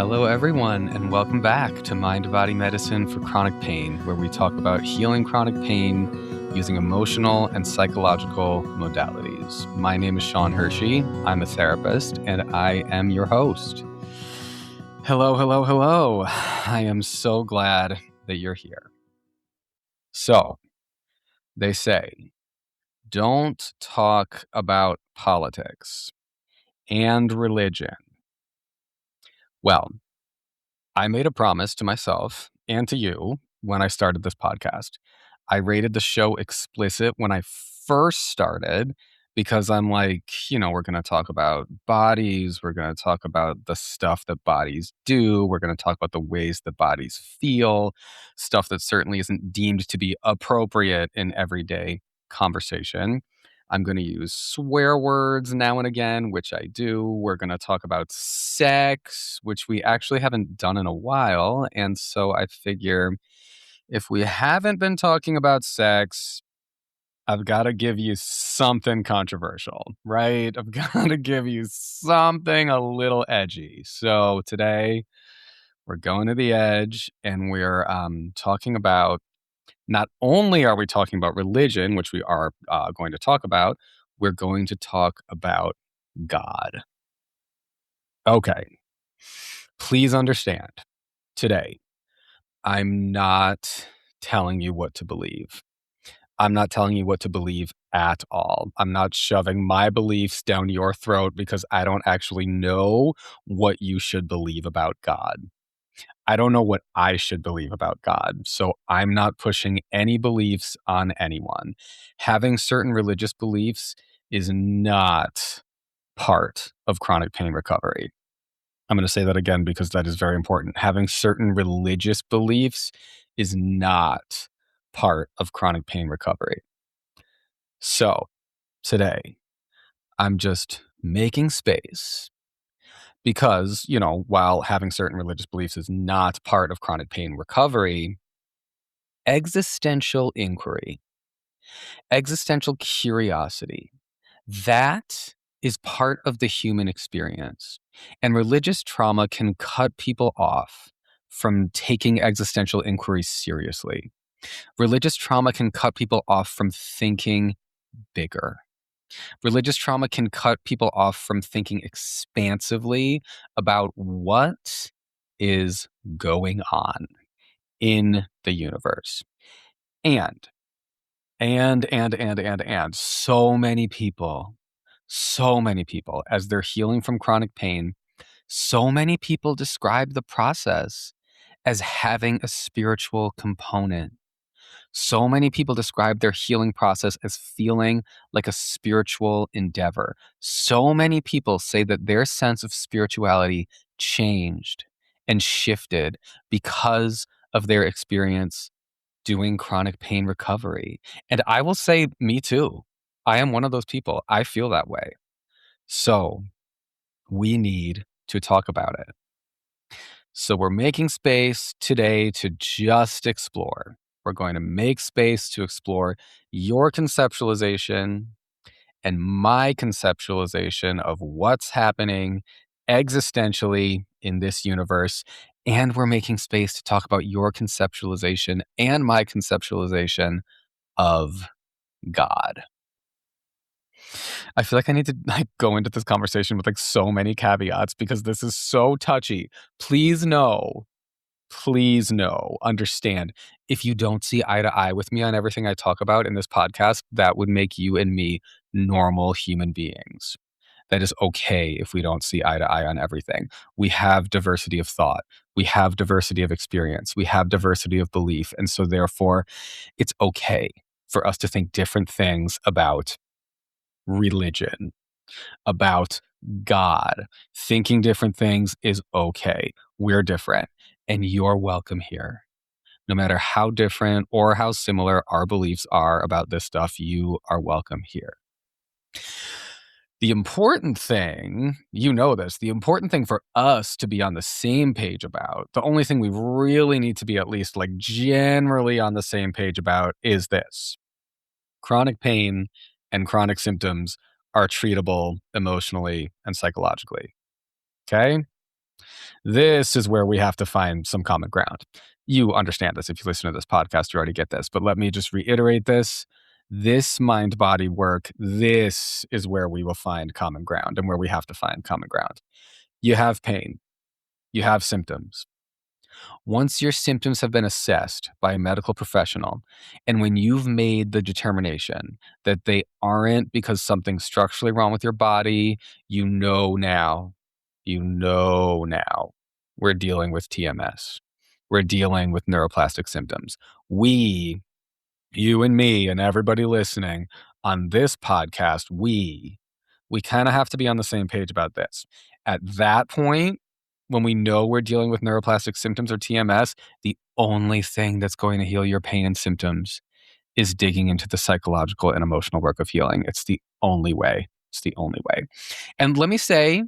Hello, everyone, and welcome back to Mind Body Medicine for Chronic Pain, where we talk about healing chronic pain using emotional and psychological modalities. My name is Sean Hershey. I'm a therapist, and I am your host. Hello, hello, hello. I am so glad that you're here. So, they say, don't talk about politics and religion. Well, I made a promise to myself and to you when I started this podcast. I rated the show explicit when I first started because I'm like, we're going to talk about bodies. We're going to talk about the stuff that bodies do. We're going to talk about the ways that bodies feel, stuff that certainly isn't deemed to be appropriate in everyday conversation. I'm going to use swear words now and again, which I do. We're going to talk about sex, which we actually haven't done in a while. And so I figure if we haven't been talking about sex, I've got to give you something controversial, right? I've got to give you something a little edgy. So today we're going to the edge and we're talking about, not only are we talking about religion, which we are going to talk about, we're going to talk about God. Okay. Please understand, today, I'm not telling you what to believe. I'm not telling you what to believe at all. I'm not shoving my beliefs down your throat because I don't actually know what you should believe about God. I don't know what I should believe about God, so I'm not pushing any beliefs on anyone. Having certain religious beliefs is not part of chronic pain recovery. I'm going to say that again because that is very important. Having certain religious beliefs is not part of chronic pain recovery. So today, I'm just making space because, while having certain religious beliefs is not part of chronic pain recovery, existential inquiry, existential curiosity, that is part of the human experience. And religious trauma can cut people off from taking existential inquiry seriously. Religious trauma can cut people off from thinking bigger. Religious trauma can cut people off from thinking expansively about what is going on in the universe. And so many people, as they're healing from chronic pain, so many people describe the process as having a spiritual component. So many people describe their healing process as feeling like a spiritual endeavor. So many people say that their sense of spirituality changed and shifted because of their experience doing chronic pain recovery. And I will say, me too. I am one of those people. I feel that way. So we need to talk about it. So we're making space today to just explore. We're going to make space to explore your conceptualization and my conceptualization of what's happening existentially in this universe. And we're making space to talk about your conceptualization and my conceptualization of God. I feel like I need to go into this conversation with so many caveats because this is so touchy. Please know, understand, if you don't see eye to eye with me on everything I talk about in this podcast, that would make you and me normal human beings. That is okay if we don't see eye to eye on everything. We have diversity of thought. We have diversity of experience. We have diversity of belief. And so therefore, it's okay for us to think different things about religion, about God. Thinking different things is okay. We're different, and you're welcome here. No matter how different or how similar our beliefs are about this stuff, you are welcome here. The important thing, the important thing for us to be on the same page about, the only thing we really need to be at least generally on the same page about is this. Chronic pain and chronic symptoms are treatable emotionally and psychologically. Okay? This is where we have to find some common ground. You understand this. If you listen to this podcast, you already get this. But let me just reiterate this. This mind body work, this is where we will find common ground and where we have to find common ground. You have pain, you have symptoms. Once your symptoms have been assessed by a medical professional, and when you've made the determination that they aren't because something's structurally wrong with your body, now, we're dealing with TMS. We're dealing with neuroplastic symptoms. We, you and me, and everybody listening on this podcast, we kind of have to be on the same page about this. At that point, when we know we're dealing with neuroplastic symptoms or TMS, the only thing that's going to heal your pain and symptoms is digging into the psychological and emotional work of healing. It's the only way. It's the only way. And let me say,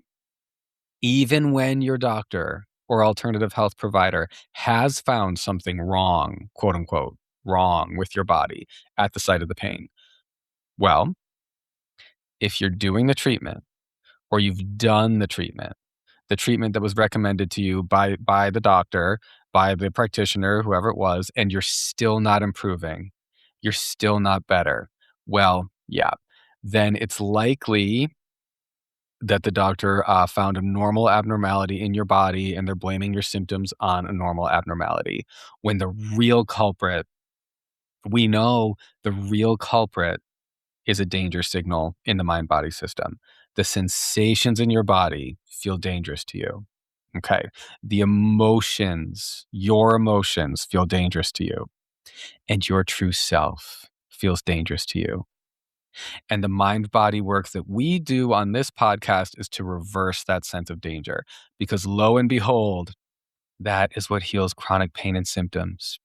even when your doctor or alternative health provider has found something wrong, quote unquote, wrong with your body at the site of the pain, well, if you're doing the treatment or you've done the treatment that was recommended to you by the doctor, by the practitioner, whoever it was, and you're still not improving, you're still not better, well, yeah, then it's likely that the doctor found a normal abnormality in your body and they're blaming your symptoms on a normal abnormality. When the real culprit, we know the real culprit is a danger signal in the mind body system. The sensations in your body feel dangerous to you. Okay. The emotions, your emotions feel dangerous to you, and your true self feels dangerous to you. And the mind body work that we do on this podcast is to reverse that sense of danger, because lo and behold, that is what heals chronic pain and symptoms.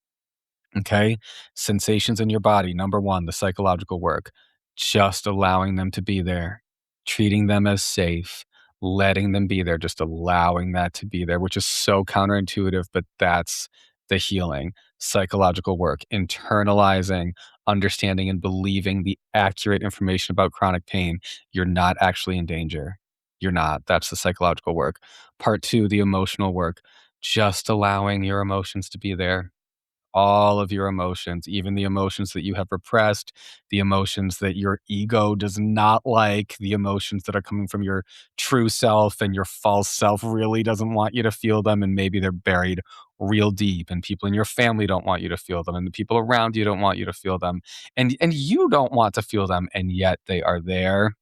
Okay. Sensations in your body. Number one, the psychological work, just allowing them to be there, treating them as safe, letting them be there, just allowing that to be there, which is so counterintuitive, but that's the healing. Psychological work, internalizing, understanding, and believing the accurate information about chronic pain. You're not actually in danger. You're not. That's the psychological work. Part two, the emotional work, just allowing your emotions to be there, all of your emotions, even the emotions that you have repressed, the emotions that your ego does not like, the emotions that are coming from your true self and your false self really doesn't want you to feel them. And maybe they're buried real deep and people in your family don't want you to feel them and the people around you don't want you to feel them. And you don't want to feel them. And yet they are there.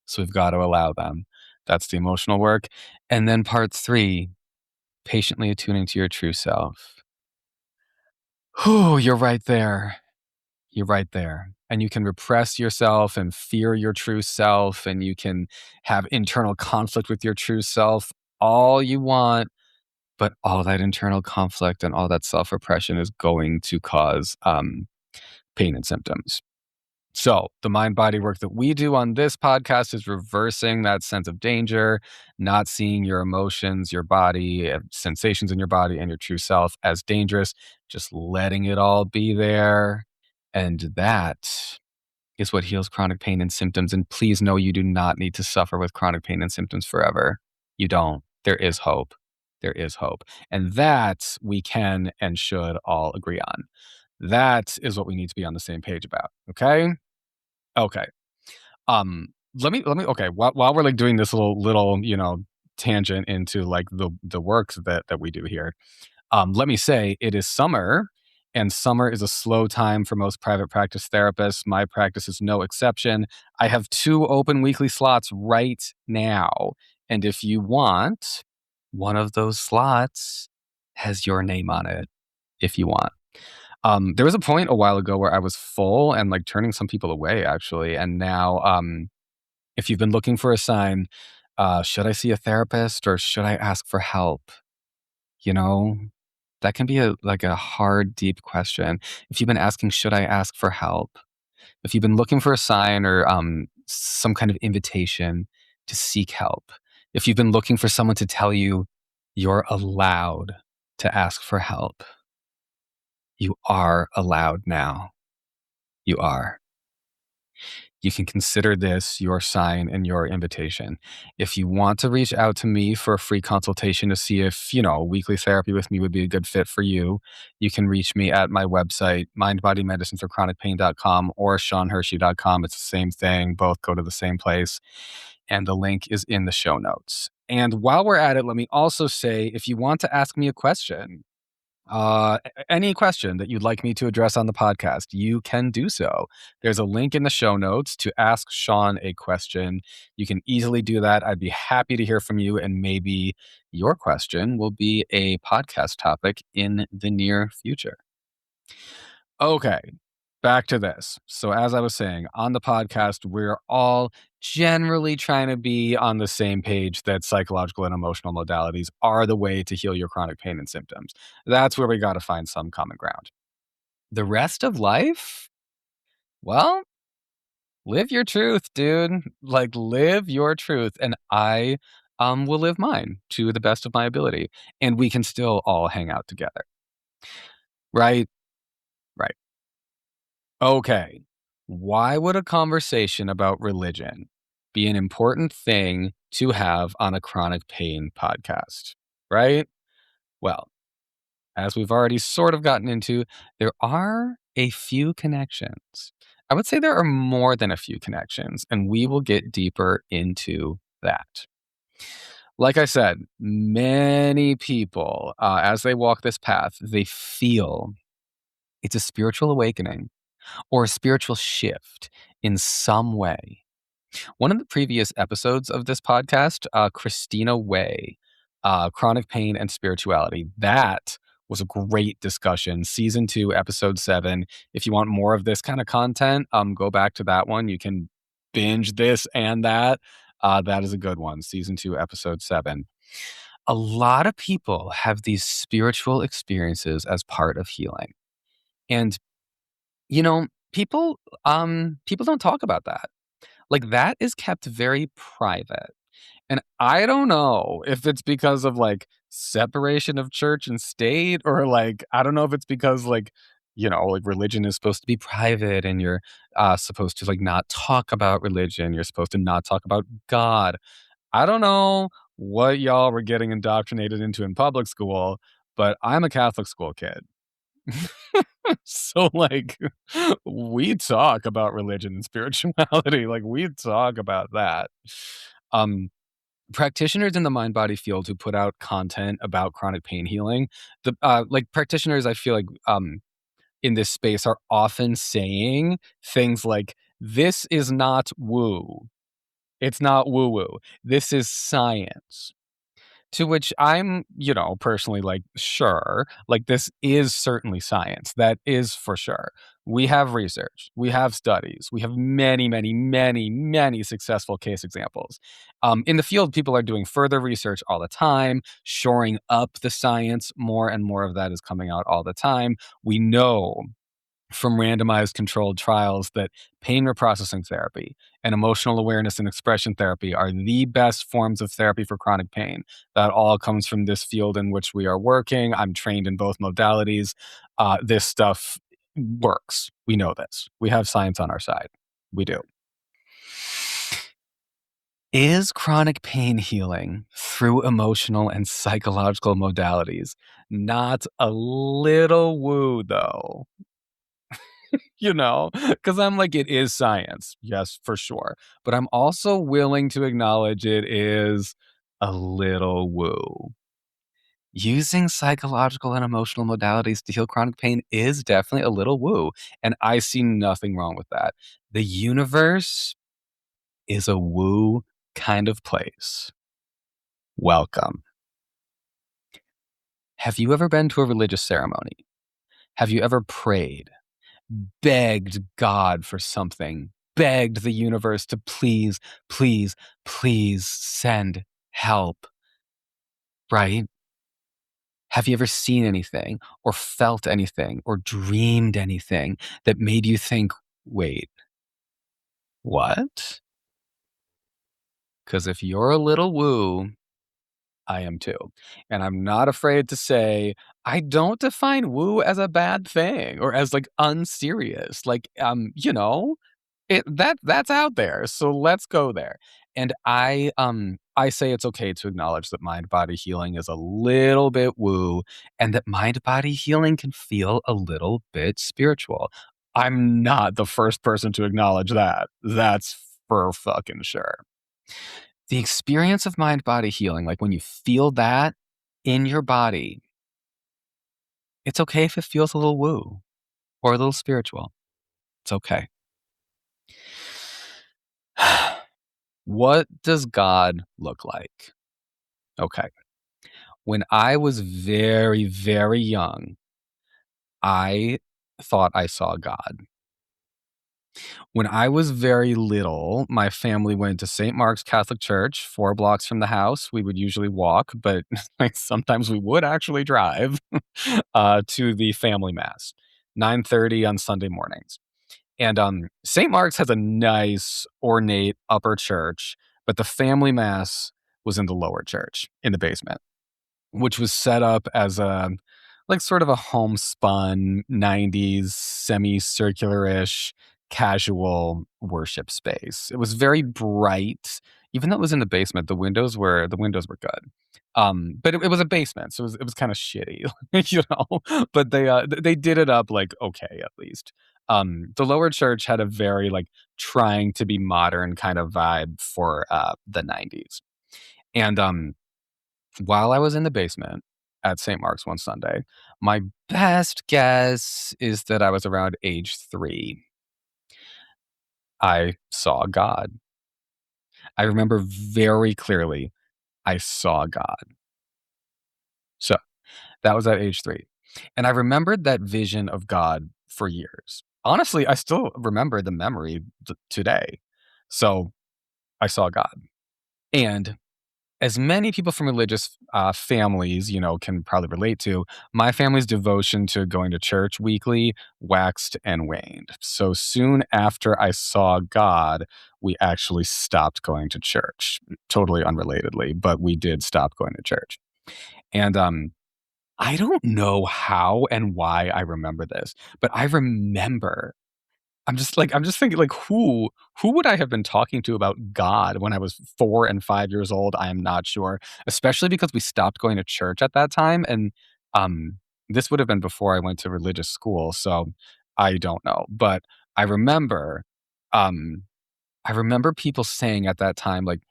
So we've got to allow them. That's the emotional work. And then part three, patiently attuning to your true self. Oh, you're right there. You're right there. And you can repress yourself and fear your true self, and you can have internal conflict with your true self all you want, but all that internal conflict and all that self repression is going to cause pain and symptoms. So, the mind body work that we do on this podcast is reversing that sense of danger, not seeing your emotions, your body, sensations in your body, and your true self as dangerous, just letting it all be there. And that is what heals chronic pain and symptoms. And please know you do not need to suffer with chronic pain and symptoms forever. You don't. There is hope. There is hope. And that we can and should all agree on. That is what we need to be on the same page about. Okay. Okay. Let me okay, while we're like doing this little, tangent into like the works that we do here. Let me say it is summer, and summer is a slow time for most private practice therapists. My practice is no exception. I have 2 open weekly slots right now, and if you want, one of those slots has your name on it if you want. There was a point a while ago where I was full and like turning some people away actually. And now, if you've been looking for a sign, should I see a therapist or should I ask for help? You know, that can be a hard, deep question. If you've been asking, should I ask for help? If you've been looking for a sign or some kind of invitation to seek help, if you've been looking for someone to tell you you're allowed to ask for help, you are allowed now. You are. you can consider this your sign and your invitation. If you want to reach out to me for a free consultation to see if, weekly therapy with me would be a good fit for you, you can reach me at my website, mindbodymedicineforchronicpain.com or seanhershey.com. It's the same thing. Both go to the same place. And the link is in the show notes. And while we're at it, let me also say, if you want to ask me a question, any question that you'd like me to address on the podcast, you can do so. There's a link in the show notes to ask Sean a question. You can easily do that. I'd be happy to hear from you, and maybe your question will be a podcast topic in the near future. Okay, back to this. So, as I was saying, on the podcast, we're all generally trying to be on the same page that psychological and emotional modalities are the way to heal your chronic pain and symptoms. That's where we got to find some common ground. The rest of life, well, live your truth, dude. Like, live your truth. And I will live mine to the best of my ability. And we can still all hang out together. Right? Right. Okay. Why would a conversation about religion be an important thing to have on a chronic pain podcast? Right? Well, as we've already sort of gotten into, there are a few connections. I would say there are more than a few connections, and we will get deeper into that. Like I said, many people, as they walk this path, they feel it's a spiritual awakening or a spiritual shift in some way. One of the previous episodes of this podcast, Christina Way, Chronic Pain and Spirituality, that was a great discussion. Season 2, episode 7. If you want more of this kind of content, go back to that one. You can binge this and that. That is a good one. Season 2, episode 7. A lot of people have these spiritual experiences as part of healing. And people don't talk about that. Like, that is kept very private. And I don't know if it's because of, like, separation of church and state, or, like, I don't know if it's because, like, like, religion is supposed to be private and you're, supposed to, like, not talk about religion. You're supposed to not talk about God. I don't know what y'all were getting indoctrinated into in public school, but I'm a Catholic school kid. So, like, we talk about religion and spirituality, like, we talk about that. Um, Practitioners in the mind body field who put out content about chronic pain healing, practitioners, I feel like, in this space are often saying things like, "This is not woo. It's not woo woo. This is science." To which I'm, personally like, sure, like, this is certainly science. That is for sure. We have research, we have studies, we have many, many, many, many successful case examples. In the field, people are doing further research all the time, shoring up the science. More and more of that is coming out all the time. We know from randomized controlled trials that pain reprocessing therapy and emotional awareness and expression therapy are the best forms of therapy for chronic pain. That all comes from this field in which we are working. I'm trained in both modalities. This stuff works. We know this. We have science on our side. We do. Is chronic pain healing through emotional and psychological modalities not a little woo, though? Because I'm like, it is science. Yes, for sure. But I'm also willing to acknowledge it is a little woo. Using psychological and emotional modalities to heal chronic pain is definitely a little woo. And I see nothing wrong with that. The universe is a woo kind of place. Welcome. Have you ever been to a religious ceremony? Have you ever prayed? Begged God for something, begged the universe to please, please, please send help, right? Have you ever seen anything or felt anything or dreamed anything that made you think, wait, what? Because if you're a little woo, I am too. And I'm not afraid to say, I don't define woo as a bad thing or as, like, unserious. Like, that's out there. So let's go there. And I say it's okay to acknowledge that mind body healing is a little bit woo and that mind body healing can feel a little bit spiritual. I'm not the first person to acknowledge that. That's for fucking sure. The experience of mind body healing, like when you feel that in your body, it's okay if it feels a little woo or a little spiritual. It's okay. What does God look like? Okay. When I was very, very young, I thought I saw God. When I was very little, my family went to St. Mark's Catholic Church, 4 blocks from the house. We would usually walk, but like sometimes we would actually drive to the family mass, 9:30 on Sunday mornings. And St. Mark's has a nice ornate upper church, but the family mass was in the lower church in the basement, which was set up as a like sort of a homespun 90s semicircular-ish casual worship space. It was very bright. Even though it was in the basement, the windows were good. But it was a basement, so it was kind of shitty, you know. But they did it up like okay at least. The lower church had a very like trying to be modern kind of vibe for the 90s. And while I was in the basement at St. Mark's one Sunday, my best guess is that I was around age 3. I saw God. I remember very clearly I saw God. So, that was at age 3. And I remembered that vision of God for years. Honestly, I still remember the memory today. So, I saw God. And as many people from religious families, can probably relate to, my family's devotion to going to church weekly waxed and waned. So soon after I saw God, we actually stopped going to church, totally unrelatedly, but we did stop going to church. And I don't know how and why I remember this, but I remember I'm just thinking like who would I have been talking to about God when I was 4 and 5 years old? I am not sure, especially because we stopped going to church at that time, and, um, this would have been before I went to religious school, so I don't know, but I remember, um, I remember people saying at that time, like,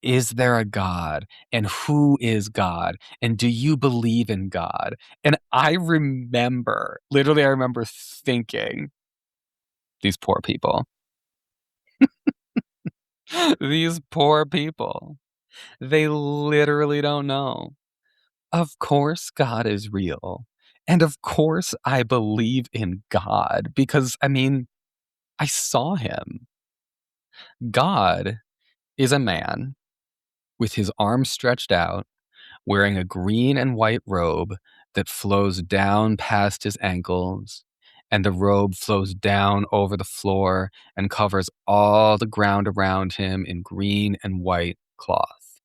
"Is there a God? And who is God? And do you believe in God?" And I remember thinking, "These poor people." These poor people. They literally don't know. Of course, God is real. And of course, I believe in God because, I mean, I saw him. God is a man with his arms stretched out, wearing a green and white robe that flows down past his ankles. And the robe flows down over the floor and covers all the ground around him in green and white cloth.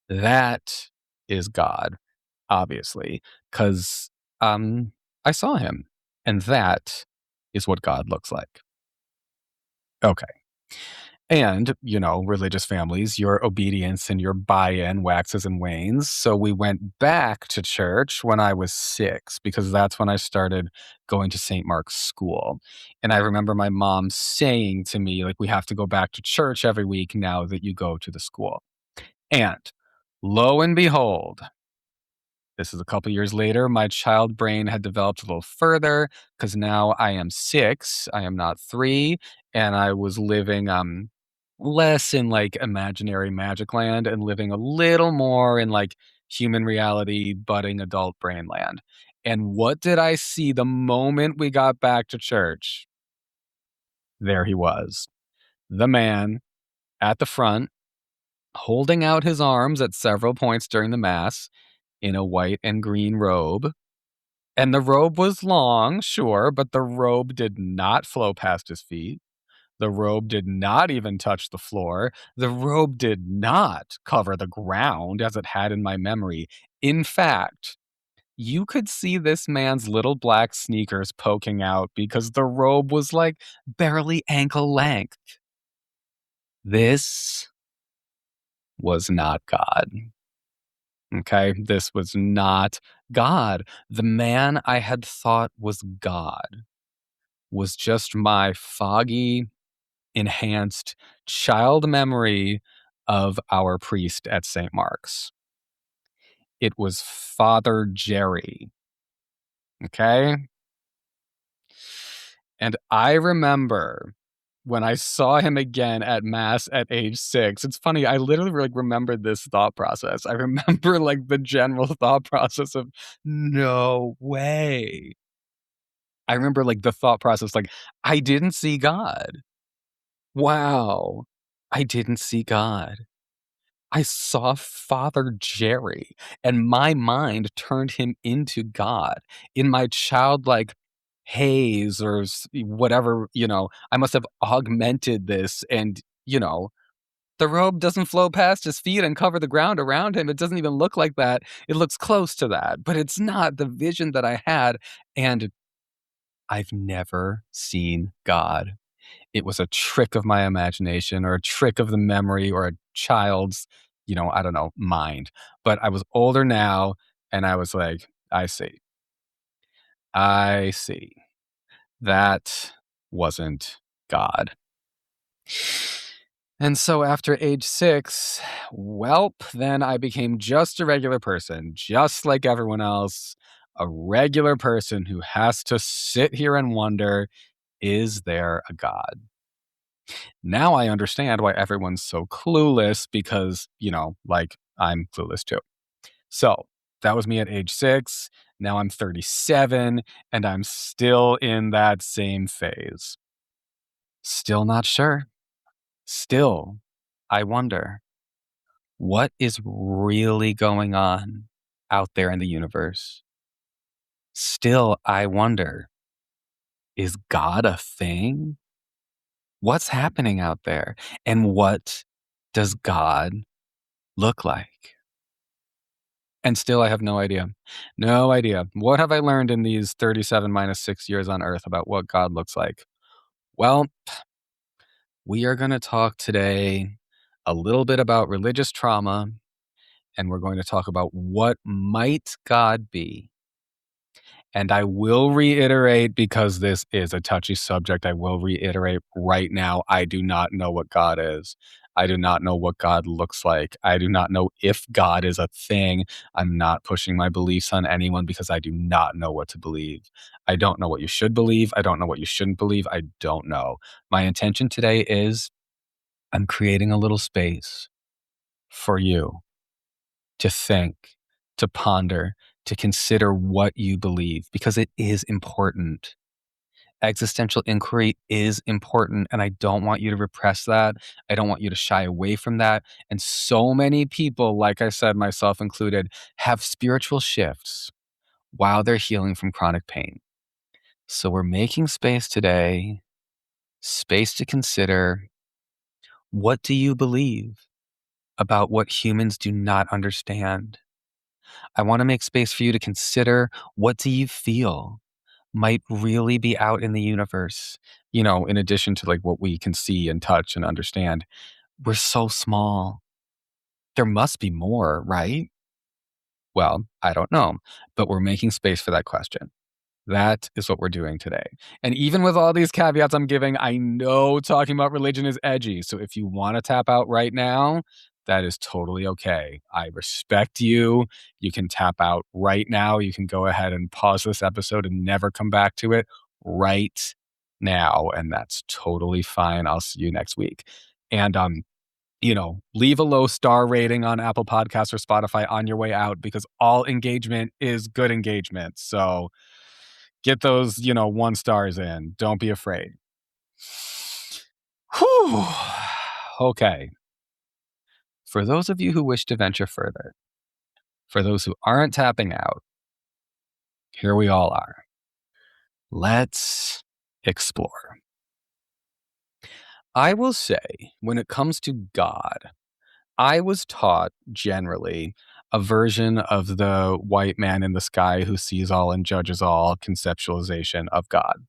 That is God, obviously, 'cause, I saw him, and that is what God looks like. Okay. And, religious families, your obedience and your buy-in waxes and wanes, so we went back to church when I was 6 because that's when I started going to St. Mark's School, and I remember my mom saying to me, like, "We have to go back to church every week now that you go to the school." And lo and behold, this is a couple years later, my child brain had developed a little further because now I am 6, I am not 3, and I was living, less in, like, imaginary magic land and living a little more in, like, human reality, budding adult brain land. And what did I see the moment we got back to church? There he was, the man at the front, holding out his arms at several points during the mass in a white and green robe. And the robe was long, sure, but the robe did not flow past his feet. The robe did not even touch the floor. The robe did not cover the ground as it had in my memory. In fact, you could see this man's little black sneakers poking out because the robe was like barely ankle length. This was not God. Okay, this was not God. The man I had thought was God was just my foggy, enhanced child memory of our priest at St. Mark's. It was Father Jerry. Okay. And I remember when I saw him again at mass at age 6, it's funny, I literally, like, remembered this thought process. I remember, like, the general thought process of, "No way." I remember, like, the thought process, like, "I didn't see God. Wow. I didn't see God. I saw Father Jerry, and my mind turned him into God. In my childlike haze or whatever, I must have augmented this and, the robe doesn't flow past his feet and cover the ground around him. It doesn't even look like that. It looks close to that, but it's not the vision that I had, and I've never seen God. It was a trick of my imagination or a trick of the memory or a child's, I don't know, mind. But I was older now and I was like, I see. I see. That wasn't God. And so after age 6, welp, then I became just a regular person, just like everyone else, a regular person who has to sit here and wonder, is there a God? Now I understand why everyone's so clueless because, like, I'm clueless too. So that was me at age 6. Now I'm 37 and I'm still in that same phase. Still not sure. Still, I wonder what is really going on out there in the universe. Still, I wonder, is God a thing? What's happening out there? And what does God look like? And still, I have no idea. No idea. What have I learned in these 37 minus 6 years on Earth about what God looks like? Well, we are going to talk today a little bit about religious trauma, and we're going to talk about what might God be. And I will reiterate, because this is a touchy subject, I will reiterate right now, I do not know what God is. I do not know what God looks like. I do not know if God is a thing. I'm not pushing my beliefs on anyone because I do not know what to believe. I don't know what you should believe. I don't know what you shouldn't believe. I don't know. My intention today is I'm creating a little space for you to think, to ponder, to consider what you believe, because it is important. Existential inquiry is important, and I don't want you to repress that. I don't want you to shy away from that. And so many people, like I said, myself included, have spiritual shifts while they're healing from chronic pain. So we're making space today, space to consider, what do you believe about what humans do not understand? I want to make space for you to consider, what do you feel might really be out in the universe? In addition to, like, what we can see and touch and understand. We're so small. There must be more, right? Well, I don't know, but we're making space for that question. That is what we're doing today. And even with all these caveats I'm giving, I know talking about religion is edgy. So if you want to tap out right now, that is totally okay. I respect you. You can tap out right now. You can go ahead and pause this episode and never come back to it right now. And that's totally fine. I'll see you next week. And leave a low star rating on Apple Podcasts or Spotify on your way out, because all engagement is good engagement. So get those, 1 stars in. Don't be afraid. Whew. Okay. For those of you who wish to venture further, for those who aren't tapping out, here we all are. Let's explore. I will say, when it comes to God, I was taught generally a version of the white man in the sky who sees all and judges all conceptualization of God.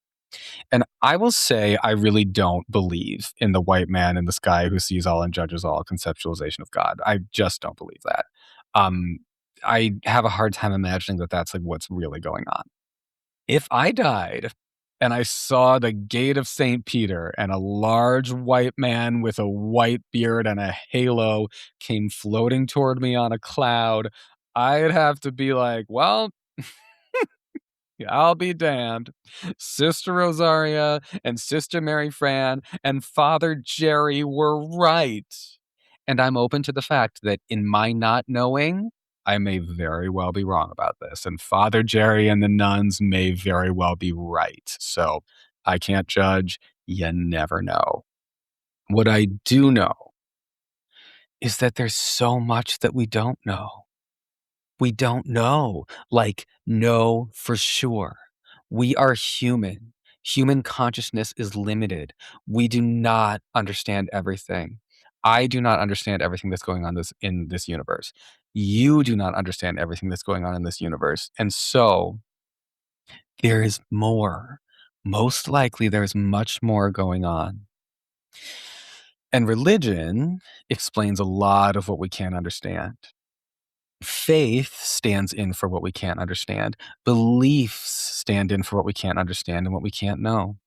And I will say I really don't believe in the white man in the sky who sees all and judges all conceptualization of God. I just don't believe that. Um, I have a hard time imagining that that's like what's really going on. If I died and I saw the gate of St. Peter and a large white man with a white beard and a halo came floating toward me on a cloud, I'd have to be like, well, I'll be damned. Sister Rosaria and Sister Mary Fran and Father Jerry were right. And I'm open to the fact that in my not knowing, I may very well be wrong about this. And Father Jerry and the nuns may very well be right. So I can't judge. You never know. What I do know is that there's so much that we don't know. We don't know, like, know for sure. We are human. Human consciousness is limited. We do not understand everything. I do not understand everything that's going on in this universe. You do not understand everything that's going on in this universe. And so there is more. Most likely, there's much more going on. And religion explains a lot of what we can't understand. Faith stands in for what we can't understand. Beliefs stand in for what we can't understand and what we can't know.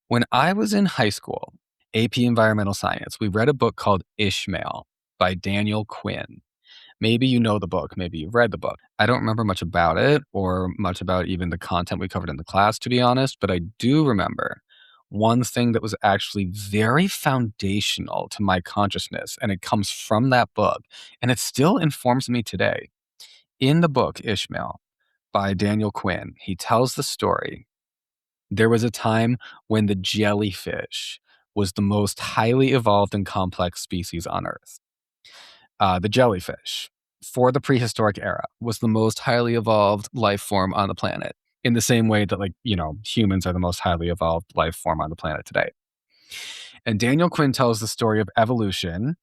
When I was in high school, AP Environmental Science, we read a book called Ishmael by Daniel Quinn. Maybe you know the book, maybe you've read the book. I don't remember much about it or much about even the content we covered in the class, to be honest, but I do remember one thing that was actually very foundational to my consciousness, and it comes from that book, and it still informs me today. In the book, Ishmael, by Daniel Quinn, he tells the story. There was a time when the jellyfish was the most highly evolved and complex species on Earth. The jellyfish, for the prehistoric era, was the most highly evolved life form on the planet, in the same way that, like, humans are the most highly evolved life form on the planet today. And Daniel Quinn tells the story of evolution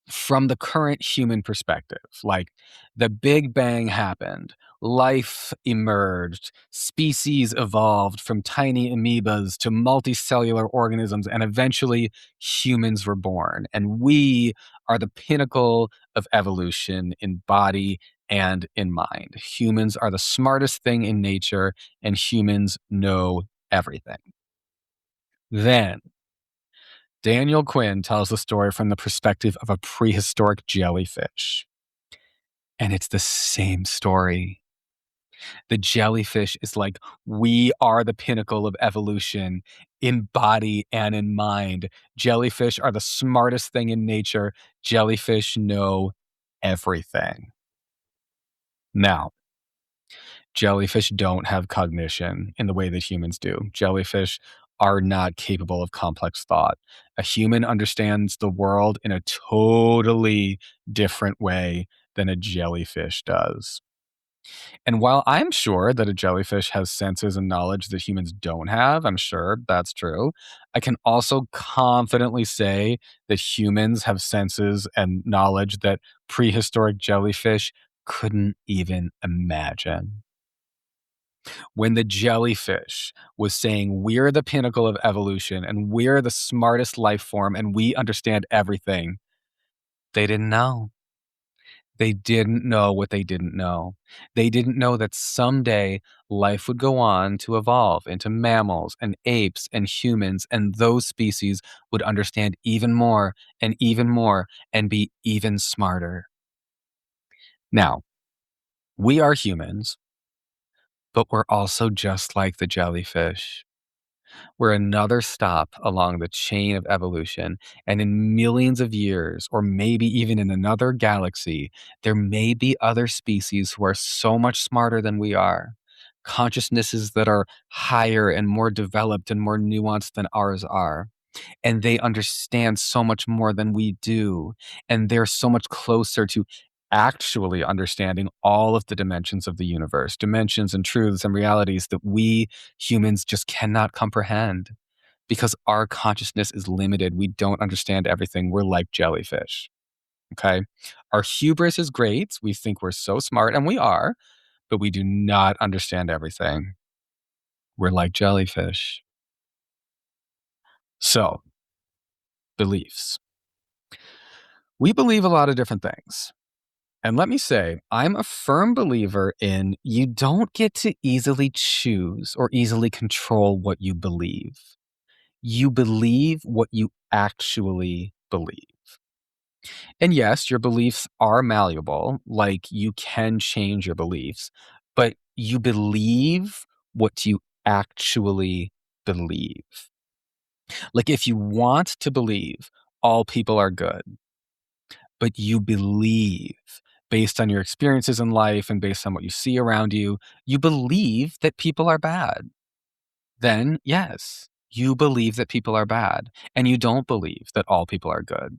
from the current human perspective. Like, the Big Bang happened, life emerged, species evolved from tiny amoebas to multicellular organisms, and eventually humans were born. And we are the pinnacle of evolution in body and in mind. Humans are the smartest thing in nature, and humans know everything. Then Daniel Quinn tells the story from the perspective of a prehistoric jellyfish. And it's the same story. The jellyfish is like, we are the pinnacle of evolution in body and in mind. Jellyfish are the smartest thing in nature. Jellyfish know everything. Now, jellyfish don't have cognition in the way that humans do. Jellyfish are not capable of complex thought. A human understands the world in a totally different way than a jellyfish does. And while I'm sure that a jellyfish has senses and knowledge that humans don't have, I'm sure that's true, I can also confidently say that humans have senses and knowledge that prehistoric jellyfish couldn't even imagine. When the jellyfish was saying, we're the pinnacle of evolution and we're the smartest life form and we understand everything, they didn't know. They didn't know what they didn't know. They didn't know that someday life would go on to evolve into mammals and apes and humans, and those species would understand even more and be even smarter. Now, we are humans, but we're also just like the jellyfish. We're another stop along the chain of evolution. And in millions of years, or maybe even in another galaxy, there may be other species who are so much smarter than we are. Consciousnesses that are higher and more developed and more nuanced than ours are. And they understand so much more than we do. And they're so much closer to actually understanding all of the dimensions of the universe, dimensions and truths and realities that we humans just cannot comprehend because our consciousness is limited. We don't understand everything. We're like jellyfish. Okay. Our hubris is great. We think we're so smart, and we are, but we do not understand everything. We're like jellyfish. So, beliefs. We believe a lot of different things. And let me say, I'm a firm believer in you don't get to easily choose or easily control what you believe. You believe what you actually believe. And yes, your beliefs are malleable, like you can change your beliefs, but you believe what you actually believe. Like if you want to believe all people are good, but you believe based on your experiences in life and based on what you see around you, you believe that people are bad. Then, yes, you believe that people are bad and you don't believe that all people are good.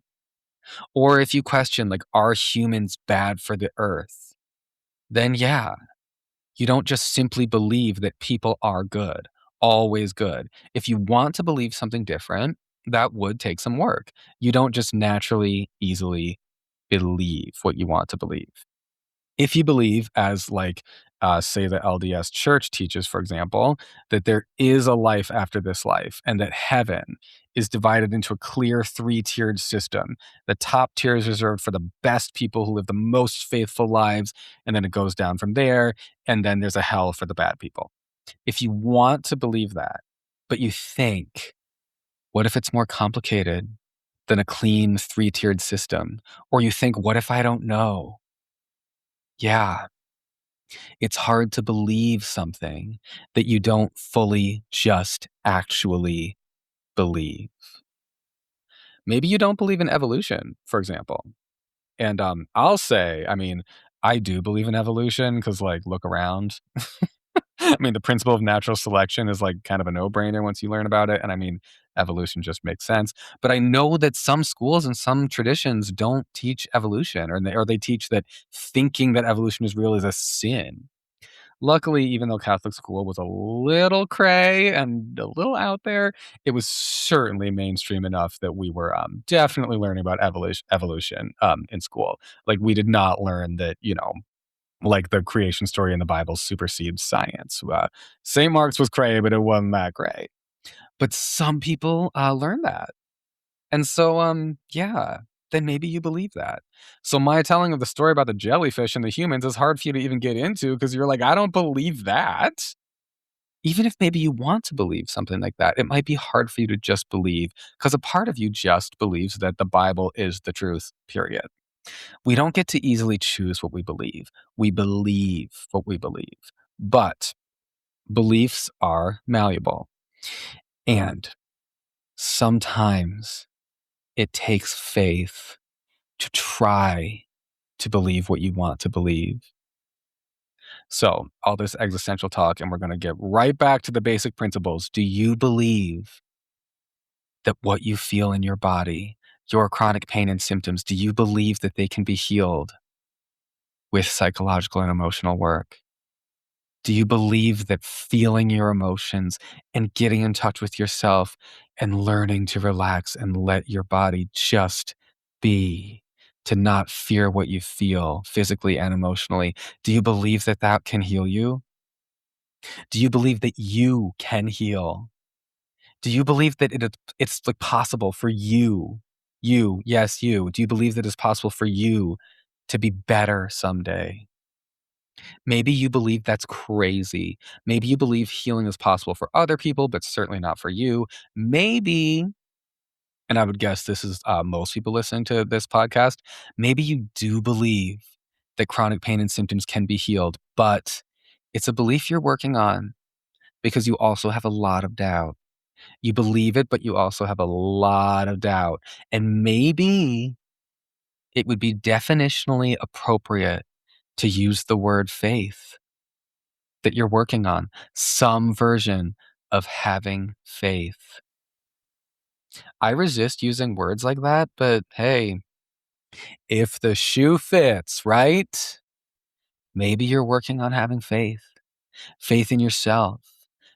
Or if you question, like, are humans bad for the earth? Then, yeah, you don't just simply believe that people are good, always good. If you want to believe something different, that would take some work. You don't just naturally, easily believe what you want to believe. If you believe, as like, say, the LDS Church teaches, for example, that there is a life after this life and that heaven is divided into a clear three-tiered system. The top tier is reserved for the best people who live the most faithful lives, and then it goes down from there, and then there's a hell for the bad people. If you want to believe that, but you think, what if it's more complicated than a clean three-tiered system? Or you think, what if I don't know? Yeah, it's hard to believe something that you don't fully just actually believe. Maybe you don't believe in evolution, for example. And I'll say, I mean, I do believe in evolution because, like, look around. I mean, the principle of natural selection is like kind of a no brainer once you learn about it. And I mean, evolution just makes sense. But I know that some schools and some traditions don't teach evolution, or they teach that thinking that evolution is real is a sin. Luckily, even though Catholic school was a little cray and a little out there, it was certainly mainstream enough that we were definitely learning about evolution in school. Like, we did not learn that, like the creation story in the Bible supersedes science. St. Mark's was cray, but it wasn't that great. But some people learn that. And so, yeah, then maybe you believe that. So my telling of the story about the jellyfish and the humans is hard for you to even get into because you're like, I don't believe that. Even if maybe you want to believe something like that, it might be hard for you to just believe because a part of you just believes that the Bible is the truth, period. We don't get to easily choose what we believe. We believe what we believe. But beliefs are malleable. And sometimes it takes faith to try to believe what you want to believe. So, all this existential talk, and we're going to get right back to the basic principles. Do you believe that what you feel in your body, your chronic pain and symptoms, do you believe that they can be healed with psychological and emotional work? Do you believe that feeling your emotions and getting in touch with yourself and learning to relax and let your body just be, to not fear what you feel physically and emotionally, do you believe that that can heal you? Do you believe that you can heal? Do you believe that it's like possible for you, yes, you. Do you believe that it's possible for you to be better someday? Maybe you believe that's crazy. Maybe you believe healing is possible for other people, but certainly not for you. Maybe, and I would guess this is most people listening to this podcast, maybe you do believe that chronic pain and symptoms can be healed, but it's a belief you're working on because you also have a lot of doubt. You believe it, but you also have a lot of doubt. And maybe it would be definitionally appropriate to use the word faith that you're working on, some version of having faith. I resist using words like that, but hey, if the shoe fits, right? Maybe you're working on having faith, faith in yourself,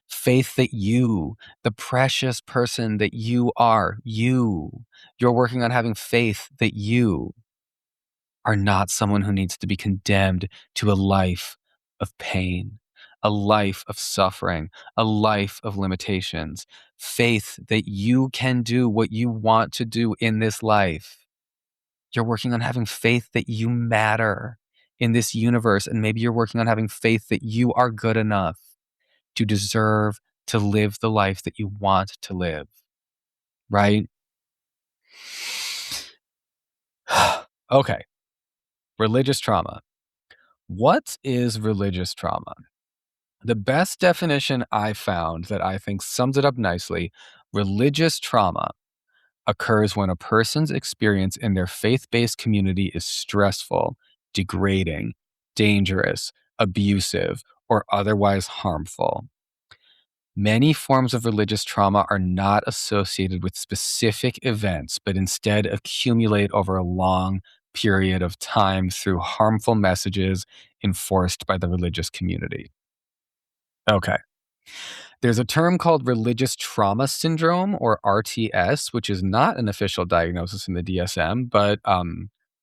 faith that you, the precious person that you are, you're working on having faith that you are not someone who needs to be condemned to a life of pain, a life of suffering, a life of limitations. Faith that you can do what you want to do in this life. You're working on having faith that you matter in this universe. And maybe you're working on having faith that you are good enough to deserve to live the life that you want to live. Right? Okay. Religious trauma. What is religious trauma? The best definition I found that I think sums it up nicely: religious trauma occurs when a person's experience in their faith based community is stressful, degrading, dangerous, abusive, or otherwise harmful. Many forms of religious trauma are not associated with specific events, but instead accumulate over a long period of time through harmful messages enforced by the religious community. Okay. There's a term called religious trauma syndrome, or RTS, which is not an official diagnosis in the DSM, but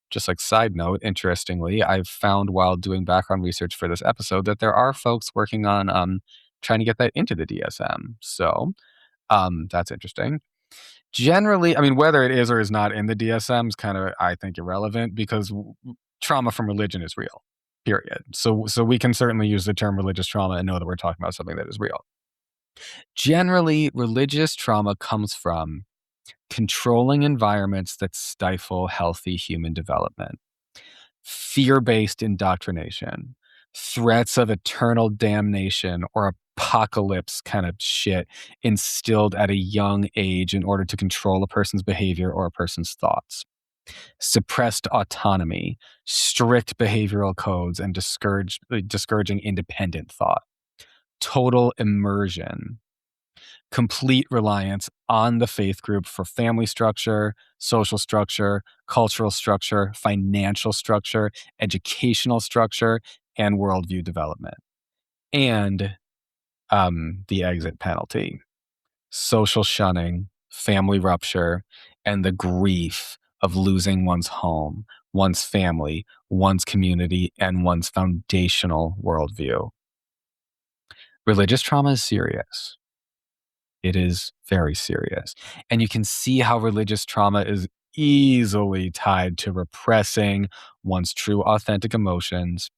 just like side note, interestingly, I've found while doing background research for this episode that there are folks working on trying to get that into the DSM. So that's interesting. Generally, I mean, whether it is or is not in the DSM is kind of, I think, irrelevant because trauma from religion is real. Period. So we can certainly use the term religious trauma and know that we're talking about something that is real. Generally, religious trauma comes from controlling environments that stifle healthy human development, fear-based indoctrination, threats of eternal damnation or apocalypse kind of shit instilled at a young age in order to control a person's behavior or a person's thoughts, suppressed autonomy, strict behavioral codes, and discouraging independent thought, total immersion, complete reliance on the faith group for family structure, social structure, cultural structure, financial structure, educational structure, and worldview development. And the exit penalty, social shunning, family rupture, and the grief of losing one's home, one's family, one's community, and one's foundational worldview. Religious trauma is serious. It is very serious. And you can see how religious trauma is easily tied to repressing one's true, authentic emotions,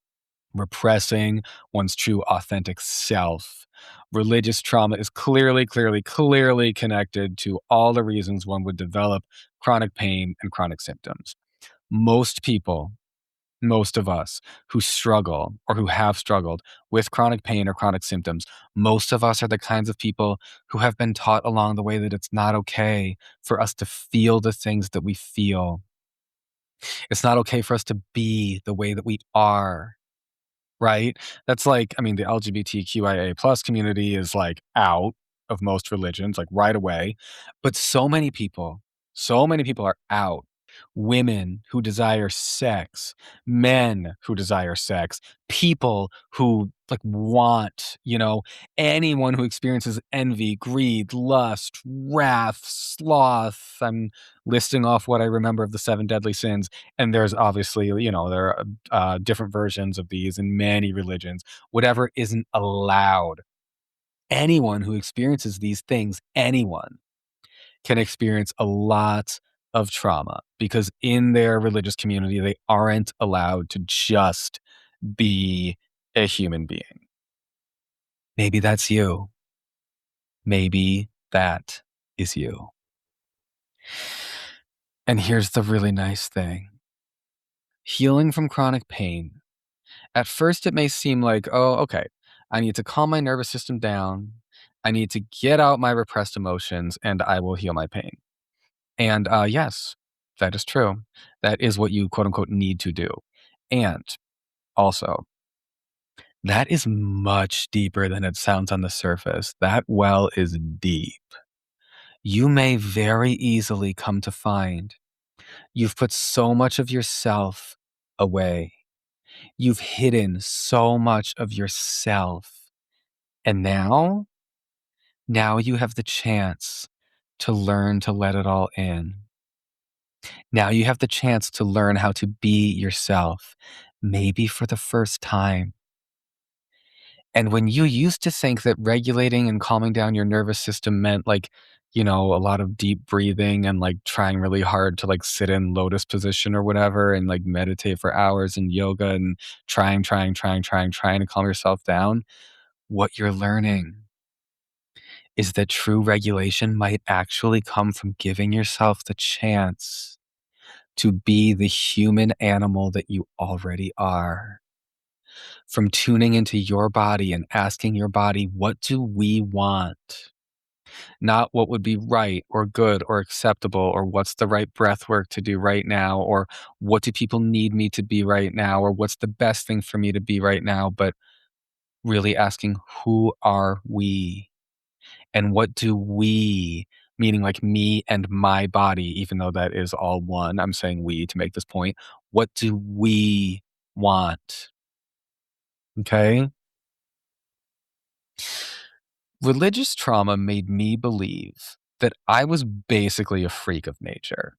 repressing one's true, authentic self. Religious trauma is clearly connected to all the reasons one would develop chronic pain and chronic symptoms. Most people, most of us who struggle or who have struggled with chronic pain or chronic symptoms, most of us are the kinds of people who have been taught along the way that it's not okay for us to feel the things that we feel. It's not okay for us to be the way that we are. Right? That's like, I mean, the LGBTQIA plus community is like out of most religions, like right away. But so many people are out. Women who desire sex, men who desire sex, people who like want, anyone who experiences envy, greed, lust, wrath, sloth. I'm listing off what I remember of the seven deadly sins. And there's obviously, there are different versions of these in many religions. Whatever isn't allowed. Anyone who experiences these things, anyone can experience a lot of trauma because in their religious community, they aren't allowed to just be a human being. Maybe that's you. Maybe that is you. And here's the really nice thing. Healing from chronic pain. At first, it may seem like, oh, okay, I need to calm my nervous system down. I need to get out my repressed emotions and I will heal my pain. And yes, that is true. That is what you quote unquote need to do. And also, that is much deeper than it sounds on the surface. That well is deep. You may very easily come to find you've put so much of yourself away. You've hidden so much of yourself. And now you have the chance to learn to let it all in. Now you have the chance to learn how to be yourself, maybe for the first time. And when you used to think that regulating and calming down your nervous system meant a lot of deep breathing and trying really hard to sit in lotus position or whatever and meditate for hours in yoga and trying to calm yourself down, what you're learning is that true regulation might actually come from giving yourself the chance to be the human animal that you already are. From tuning into your body and asking your body, what do we want? Not what would be right or good or acceptable or what's the right breath work to do right now or what do people need me to be right now or what's the best thing for me to be right now, but really asking, who are we? And what do we, meaning like me and my body, even though that is all one, I'm saying we to make this point. What do we want? Okay. Religious trauma made me believe that I was basically a freak of nature.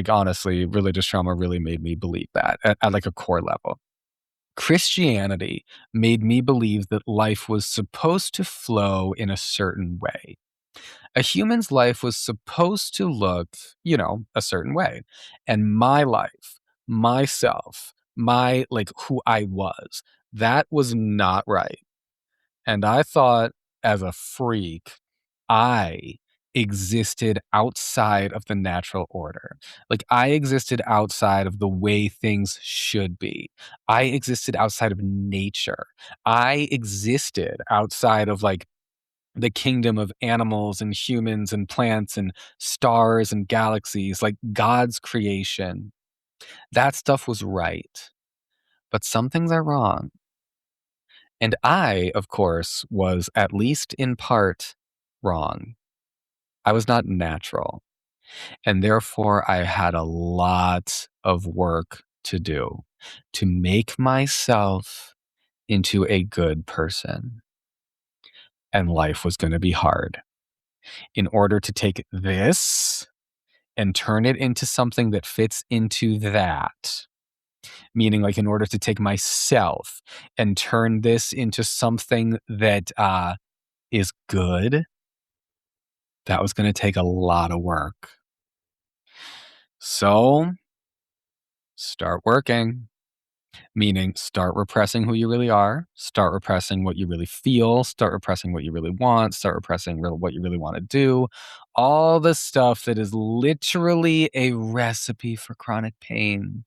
Honestly, religious trauma really made me believe that at a core level. Christianity made me believe that life was supposed to flow in a certain way. A human's life was supposed to look, a certain way. And my life, myself, who I was, that was not right. And I thought, as a freak, I existed outside of the natural order. I existed outside of the way things should be. I existed outside of nature. I existed outside of the kingdom of animals and humans and plants and stars and galaxies, God's creation. That stuff was right. But some things are wrong. And I, of course, was at least in part wrong. I was not natural. And therefore, I had a lot of work to do to make myself into a good person. And life was going to be hard. In order to take this and turn it into something that fits into that, meaning in order to take myself and turn this into something that is good, that was going to take a lot of work. So start working, meaning start repressing who you really are, start repressing what you really feel, start repressing what you really want, start repressing what you really want to do. All the stuff that is literally a recipe for chronic pain.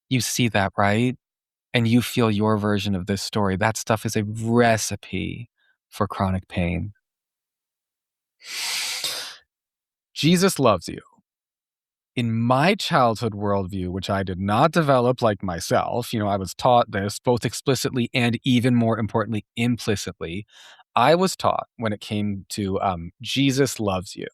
You see that, right? And you feel your version of this story. That stuff is a recipe for chronic pain. Jesus loves you. In my childhood worldview, which I did not develop like myself, I was taught this both explicitly and even more importantly, implicitly. I was taught when it came to Jesus loves you.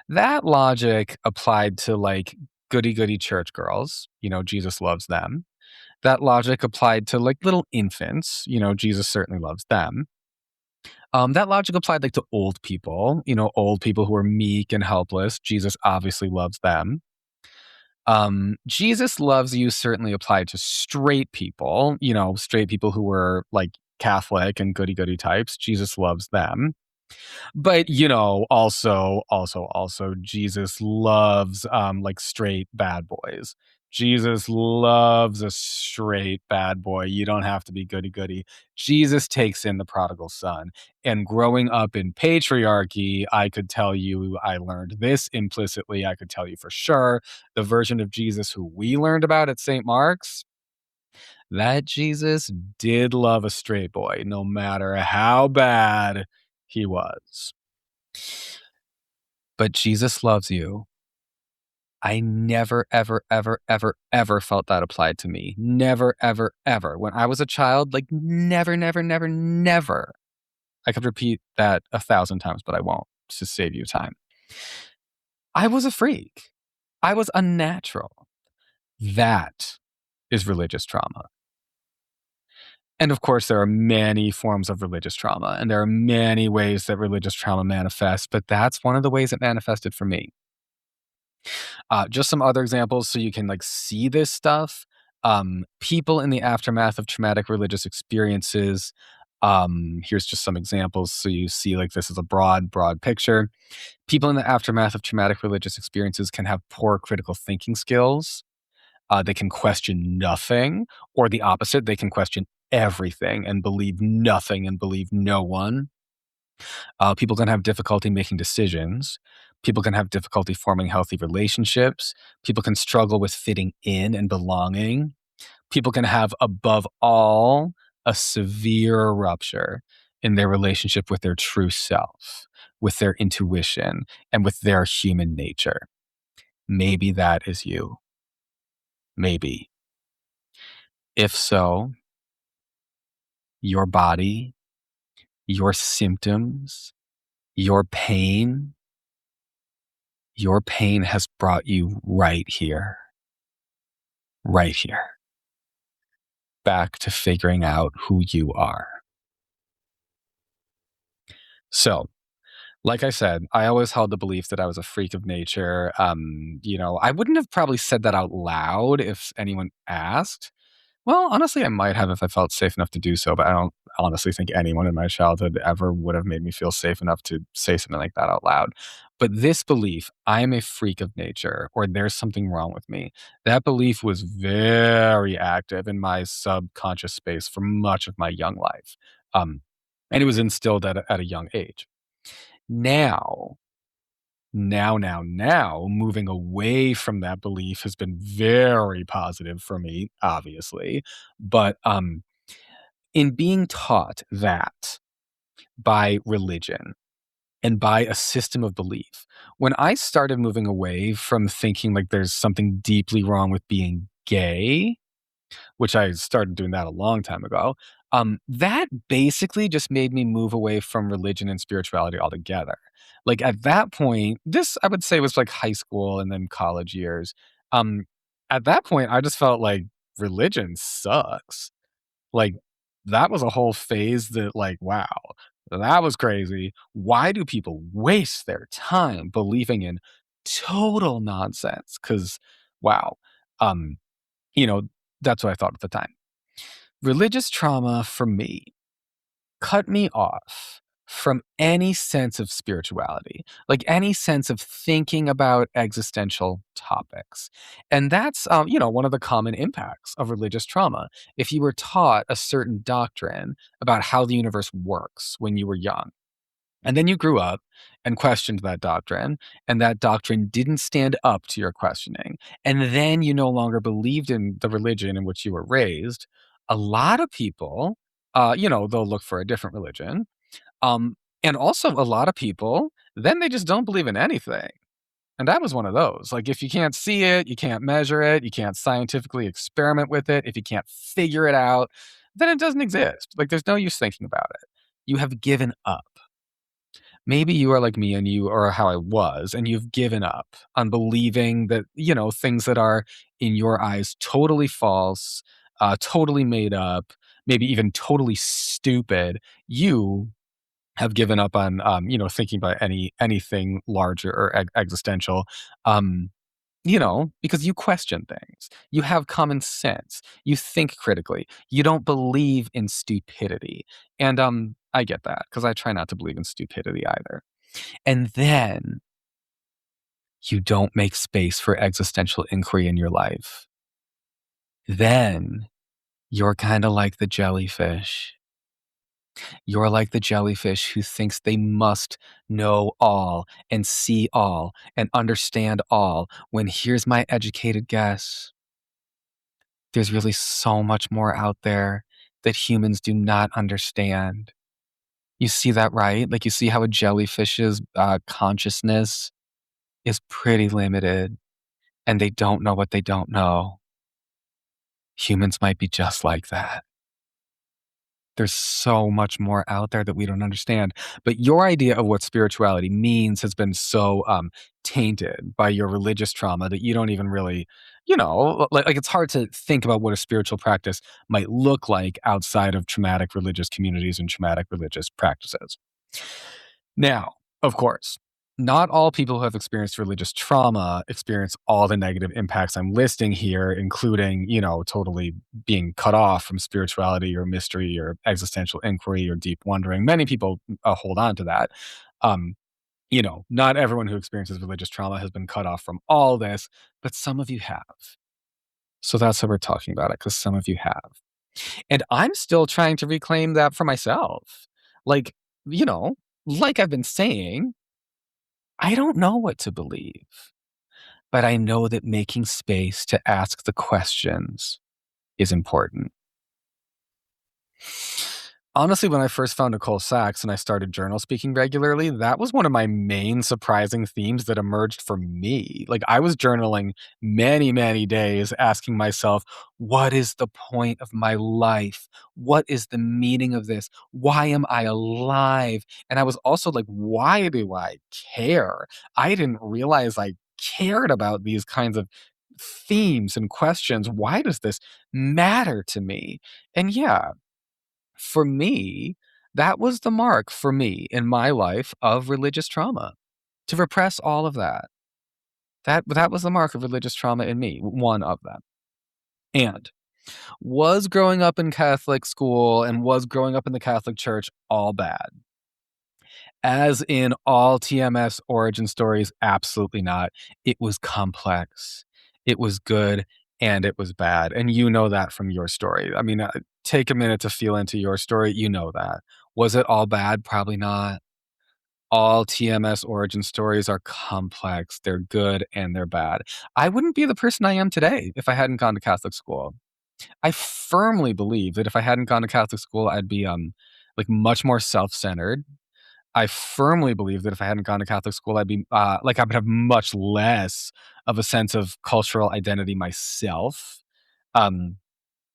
That logic applied to goody goody church girls, Jesus loves them. That logic applied to little infants, Jesus certainly loves them. That logic applied to old people, old people who are meek and helpless. Jesus obviously loves them. Jesus loves you certainly applied to straight people, straight people who were Catholic and goody goody types. Jesus loves them. But, also, Jesus loves, straight bad boys. Jesus loves a straight bad boy. You don't have to be goody goody. Jesus takes in the prodigal son. And growing up in patriarchy, I could tell you I learned this implicitly. I could tell you for sure the version of Jesus who we learned about at St. Mark's, that Jesus did love a straight boy, no matter how bad he was. But Jesus loves you. I never, ever, ever, ever, ever felt that applied to me. Never, ever, ever. When I was a child, never, never, never, never. I could repeat that 1,000 times, but I won't to save you time. I was a freak. I was unnatural. That is religious trauma. And of course, there are many forms of religious trauma, and there are many ways that religious trauma manifests, but that's one of the ways it manifested for me. Just some other examples so you can like see this stuff. People in the aftermath of traumatic religious experiences. Here's just some examples so you see like this is a broad picture. People in the aftermath of traumatic religious experiences can have poor critical thinking skills. They can question nothing, or the opposite, they can question everything and believe nothing and believe no one. People can have difficulty making decisions. People can have difficulty forming healthy relationships. People can struggle with fitting in and belonging. People can have, above all, a severe rupture in their relationship with their true self, with their intuition, and with their human nature. Maybe that is you. Maybe. If so, your body, your symptoms, your pain, your pain has brought you right here, back to figuring out who you are. So, like I said, I always held the belief that I was a freak of nature. I wouldn't have probably said that out loud if anyone asked. Well, honestly, I might have if I felt safe enough to do so, but I don't honestly think anyone in my childhood ever would have made me feel safe enough to say something like that out loud. But this belief, I am a freak of nature, or there's something wrong with me, that belief was very active in my subconscious space for much of my young life. Um, and it was instilled at a young age. Now, now, moving away from that belief has been very positive for me, obviously. But in being taught that by religion and by a system of belief, when I started moving away from thinking like there's something deeply wrong with being gay, which I started doing that a long time ago. That basically just made me move away from religion and spirituality altogether. Like at that point, this I would say was like high school and then college years. Um, at that point, I just felt like religion sucks. Like that was a whole phase that, like, wow, that was crazy. Why do people waste their time believing in total nonsense? Because, wow, um, you know, that's what I thought at the time. Religious trauma for me cut me off from any sense of spirituality, like any sense of thinking about existential topics. And that's, one of the common impacts of religious trauma. If you were taught a certain doctrine about how the universe works when you were young, and then you grew up and questioned that doctrine, and that doctrine didn't stand up to your questioning. And then you no longer believed in the religion in which you were raised. A lot of people, they'll look for a different religion. And also, a lot of people, then they just don't believe in anything. And that was one of those. Like, if you can't see it, you can't measure it, you can't scientifically experiment with it, if you can't figure it out, then it doesn't exist. Like, there's no use thinking about it. You have given up. Maybe you are like me and you are how I was, and you've given up on believing that, things that are in your eyes totally false, totally made up, maybe even totally stupid. You have given up on, thinking about anything larger or existential. Because you question things. You have common sense. You think critically. You don't believe in stupidity. And I get that because I try not to believe in stupidity either. And then you don't make space for existential inquiry in your life. Then you're kind of like the jellyfish. You're like the jellyfish who thinks they must know all and see all and understand all, when here's my educated guess. There's really so much more out there that humans do not understand. You see that, right? Like, you see how a jellyfish's consciousness is pretty limited, and they don't know what they don't know. Humans might be just like that. There's so much more out there that we don't understand. But your idea of what spirituality means has been so tainted by your religious trauma that you don't even really, like it's hard to think about what a spiritual practice might look like outside of traumatic religious communities and traumatic religious practices. Now, of course, not all people who have experienced religious trauma experience all the negative impacts I'm listing here, including, totally being cut off from spirituality or mystery or existential inquiry or deep wondering. Many people hold on to that. Um, not everyone who experiences religious trauma has been cut off from all this, but some of you have. So that's how we're talking about it, because some of you have. And I'm still trying to reclaim that for myself. Like, you know, like I've been saying, I don't know what to believe, but I know that making space to ask the questions is important. Honestly, when I first found Nicole Sachs and I started journal speaking regularly, that was one of my main surprising themes that emerged for me. Like, I was journaling many, many days asking myself, what is the point of my life? What is the meaning of this? Why am I alive? And I was also like, why do I care? I didn't realize I cared about these kinds of themes and questions. Why does this matter to me? And yeah, for me, that was the mark for me in my life of religious trauma, to repress all of that. That was the mark of religious trauma in me, one of them. And was growing up in Catholic school and was growing up in the Catholic Church all bad? As in all TMS origin stories, absolutely not. It was complex. It was good and it was bad. And you know that from your story. I mean, take a minute to feel into your story. You know that. Was it all bad? Probably not. All TMS origin stories are complex. They're good and they're bad. I wouldn't be the person I am today if I hadn't gone to Catholic school. I firmly believe that if I hadn't gone to Catholic school, I'd be like much more self-centered. I firmly believe that if I hadn't gone to Catholic school, I'd be like I would have much less of a sense of cultural identity myself. Um,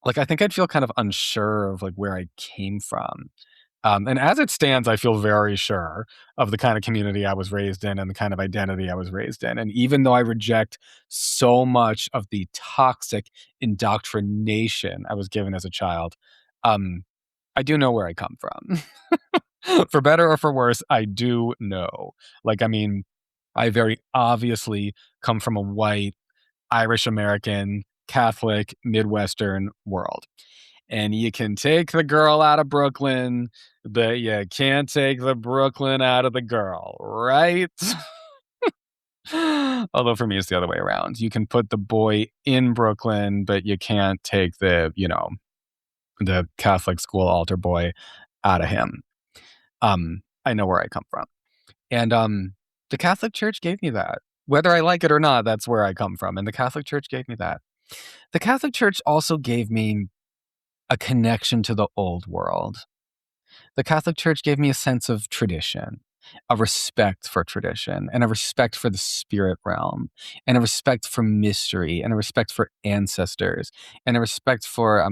like I think I'd feel kind of unsure of like where I came from. And as it stands, I feel very sure of the kind of community I was raised in and the kind of identity I was raised in. And even though I reject so much of the toxic indoctrination I was given as a child, um, I do know where I come from. For better or for worse, I do know. Like, I mean, I very obviously come from a white, Irish American, Catholic, Midwestern world. And you can take the girl out of Brooklyn, but you can't take the Brooklyn out of the girl, right? Although for me, it's the other way around. You can put the boy in Brooklyn, but you can't take the Catholic school altar boy out of him. I know where I come from. And the Catholic Church gave me that. Whether I like it or not, that's where I come from. And the Catholic Church gave me that. The Catholic Church also gave me a connection to the old world. The Catholic Church gave me a sense of tradition, a respect for tradition, and a respect for the spirit realm, and a respect for mystery, and a respect for ancestors, and a respect for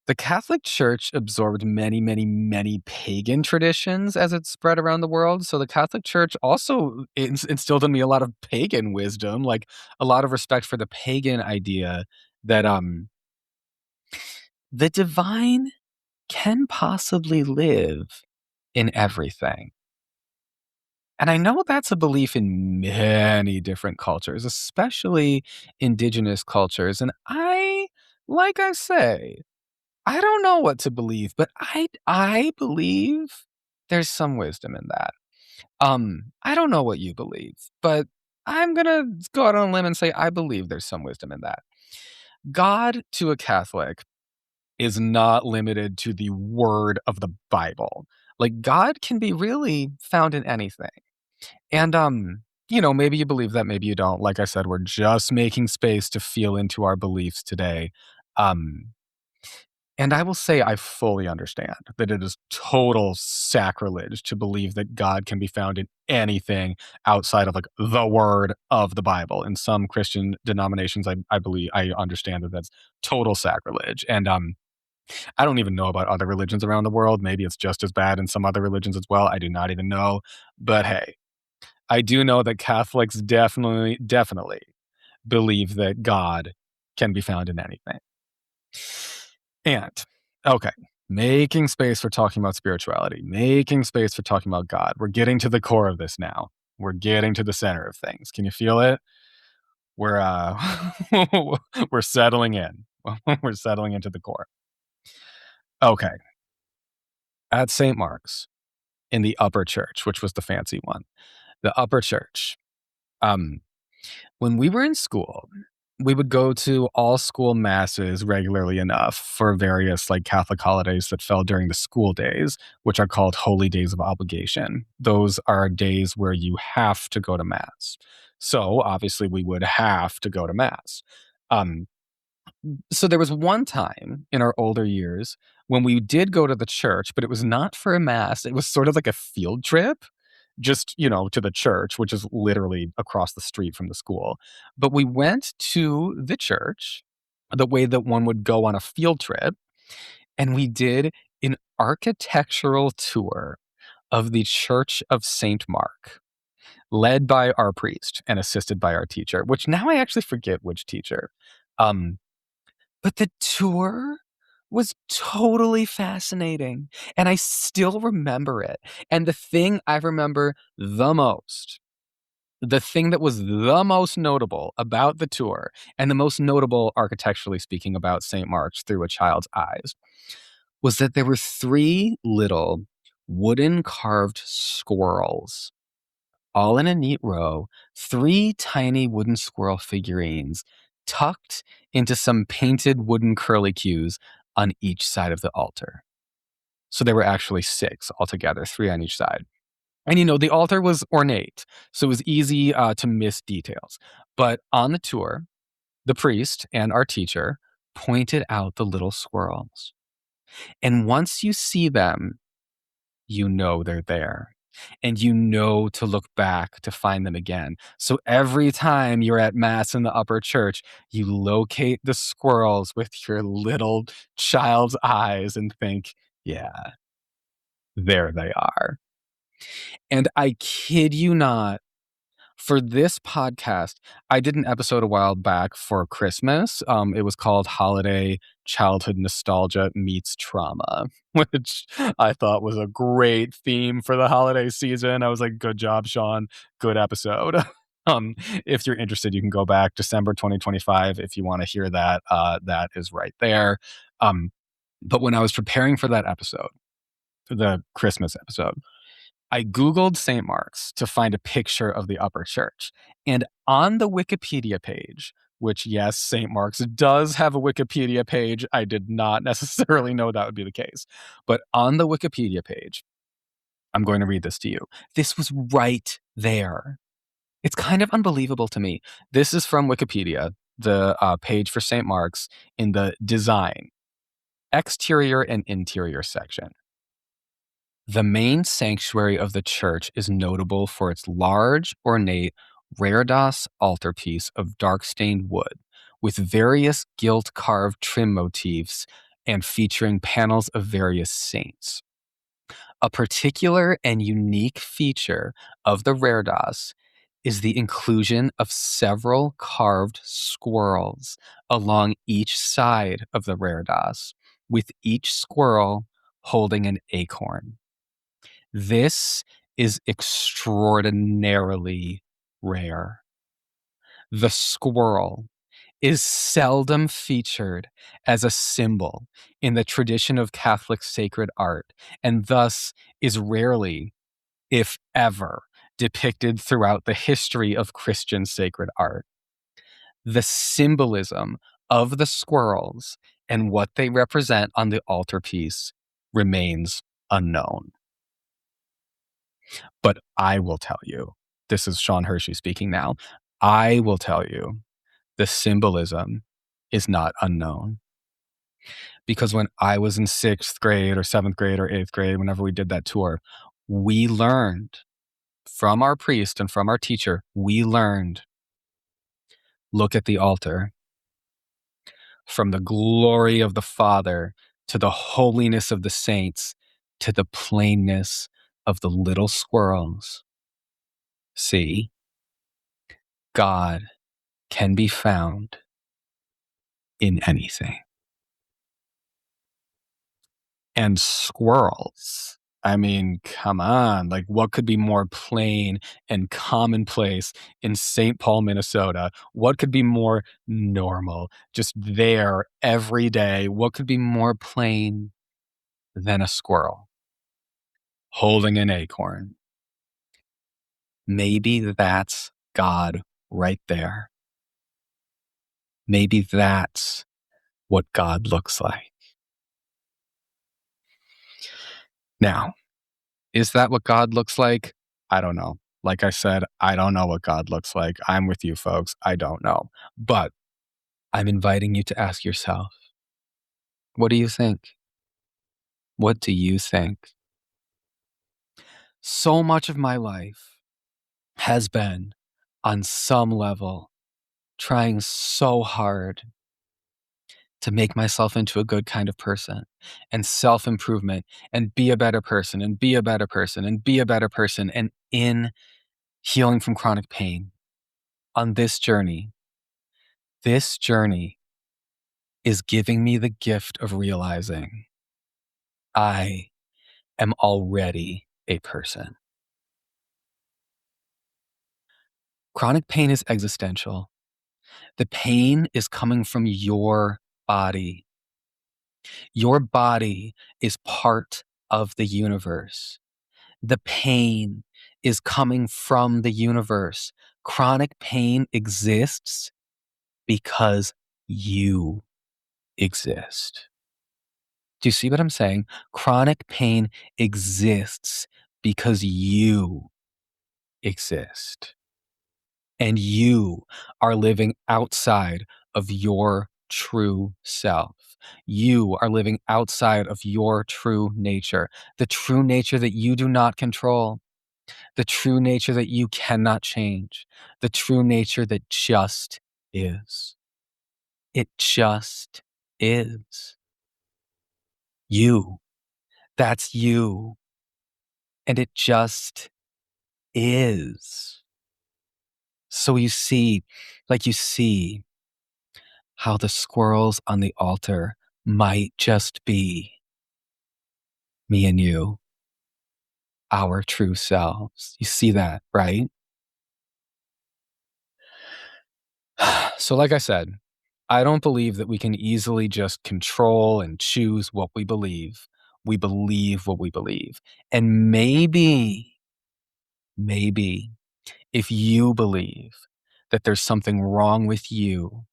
the Catholic Church absorbed many, many, many pagan traditions as it spread around the world. So the Catholic Church also instilled in me a lot of pagan wisdom, like a lot of respect for the pagan idea that the divine can possibly live in everything. And I know that's a belief in many different cultures, especially indigenous cultures. And like I say, I don't know what to believe, but I believe there's some wisdom in that. I don't know what you believe, but I'm gonna go out on a limb and say I believe there's some wisdom in that. God to a Catholic is not limited to the word of the Bible. Like God can be really found in anything. And maybe you believe that, maybe you don't. Like I said, we're just making space to feel into our beliefs today. Um And I will say I fully understand that it is total sacrilege to believe that God can be found in anything outside of like the word of the Bible. In some Christian denominations, I believe I understand that that's total sacrilege. And I don't even know about other religions around the world. Maybe it's just as bad in some other religions as well. I do not even know. But hey, I do know that Catholics definitely believe that God can be found in anything. And okay, making space for talking about spirituality, making space for talking about God. We're getting to the core of this now. We're getting to the center of things. Can you feel it? We're we're settling in. We're settling into the core. Okay. At St. Mark's in the upper church, which was the fancy one, the upper church. Um, when we were in school, we would go to all school masses regularly enough for various like Catholic holidays that fell during the school days, which are called holy days of obligation. Those are days where you have to go to mass. So obviously we would have to go to mass. Um, so there was one time in our older years when we did go to the church, but it was not for a mass. It was sort of like a field trip, just, to the church, which is literally across the street from the school. But we went to the church the way that one would go on a field trip, and we did an architectural tour of the Church of St. Mark, led by our priest and assisted by our teacher, which now I actually forget which teacher. Um, but the tour was totally fascinating, and I still remember it. And the thing I remember the most, the thing that was the most notable about the tour, and the most notable architecturally speaking about St. Mark's through a child's eyes, was that there were 3 little wooden carved squirrels all in a neat row, 3 tiny wooden squirrel figurines tucked into some painted wooden curlicues on each side of the altar. So there were actually 6 altogether, 3 on each side. And the altar was ornate, so it was easy to miss details. But on the tour, the priest and our teacher pointed out the little squirrels. And once you see them, you know they're there. And you know to look back to find them again. So every time you're at mass in the upper church, you locate the squirrels with your little child's eyes and think, yeah, there they are. And I kid you not, for this podcast, I did an episode a while back for Christmas. It was called Holiday Childhood Nostalgia Meets Trauma, which I thought was a great theme for the holiday season. I was like, good job, Sean. Good episode. If you're interested, you can go back December 2025 if you want to hear that. That is right there. But when I was preparing for that episode, the Christmas episode, I Googled St. Mark's to find a picture of the upper church. And on the Wikipedia page, which, yes, St. Mark's does have a Wikipedia page. I did not necessarily know that would be the case. But on the Wikipedia page, I'm going to read this to you. This was right there. It's kind of unbelievable to me. This is from Wikipedia, the page for St. Mark's in the design, exterior and interior section. The main sanctuary of the church is notable for its large, ornate, reredos altarpiece of dark-stained wood, with various gilt-carved trim motifs and featuring panels of various saints. A particular and unique feature of the reredos is the inclusion of several carved squirrels along each side of the reredos, with each squirrel holding an acorn. This is extraordinarily rare. The squirrel is seldom featured as a symbol in the tradition of Catholic sacred art, and thus is rarely, if ever, depicted throughout the history of Christian sacred art. The symbolism of the squirrels and what they represent on the altarpiece remains unknown. But I will tell you, this is Sean Hershey speaking now. I will tell you the symbolism is not unknown. Because when I was in 6th grade or 7th grade or 8th grade, whenever we did that tour, we learned from our priest and from our teacher, look at the altar. From the glory of the Father to the holiness of the saints to the plainness of the little squirrels. See, God can be found in anything. And squirrels I mean, come on. Like, what could be more plain and commonplace in St. Paul, Minnesota? What could be more normal? Just there every day. What could be more plain than a squirrel holding an acorn? Maybe that's God right there. Maybe that's what God looks like. Now, is that what God looks like? I don't know. Like I said, I don't know what God looks like. I'm with you folks. I don't know. But I'm inviting you to ask yourself, what do you think? What do you think? So much of my life has been, on some level, trying so hard to make myself into a good kind of person and self-improvement and be a better person and be a better person and be a better person. And in healing from chronic pain, on this journey is giving me the gift of realizing I am already a person. Chronic pain is existential. The pain is coming from your body. Your body is part of the universe. The pain is coming from the universe. Chronic pain exists because you exist. Do you see what I'm saying? Chronic pain exists because you exist. And you are living outside of your true self. You are living outside of your true nature, the true nature that you do not control, the true nature that you cannot change, the true nature that just is. It just is. You. That's you. And it just is. So you see how the squirrels on the altar might just be me and you, our true selves. You see that, right? So like I said, I don't believe that we can easily just control and choose what we believe. We believe what we believe. And maybe if you believe that there's something wrong with you,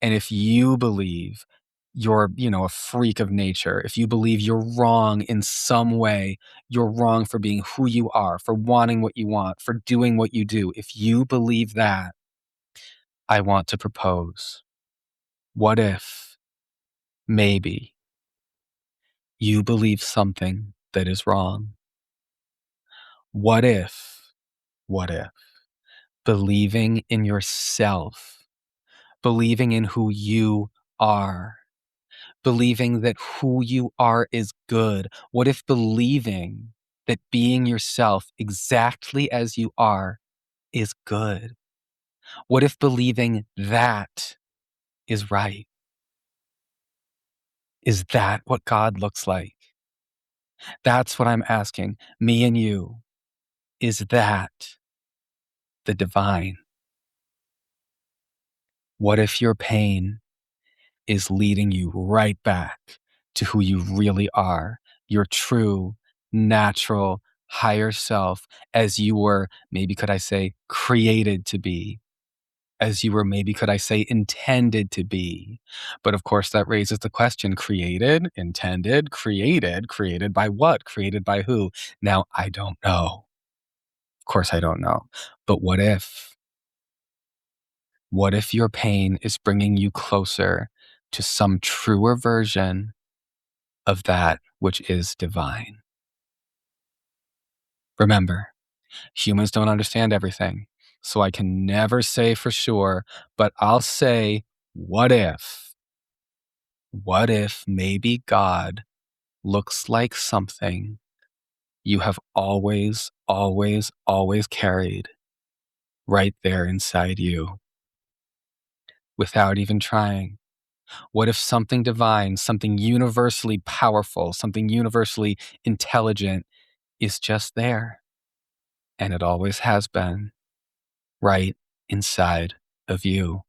and if you believe you're, a freak of nature, if you believe you're wrong in some way, you're wrong for being who you are, for wanting what you want, for doing what you do, if you believe that, I want to propose. What if, maybe, you believe something that is wrong? What if believing in yourself, believing in who you are, believing that who you are is good? What if believing that being yourself exactly as you are is good? What if believing that is right? Is that what God looks like? That's what I'm asking, me and you. Is that the divine? What if your pain is leading you right back to who you really are, your true, natural, higher self, as you were, maybe could I say, created to be, as you were, maybe could I say, intended to be? But of course, that raises the question: created, intended, created by what? Created by who? Now, I don't know. Of course, I don't know. But what if? What if your pain is bringing you closer to some truer version of that which is divine? Remember, humans don't understand everything, so I can never say for sure, but I'll say, what if? What if maybe God looks like something you have always, always, always carried right there inside you without even trying? What if something divine, something universally powerful, something universally intelligent is just there, and it always has been, right inside of you.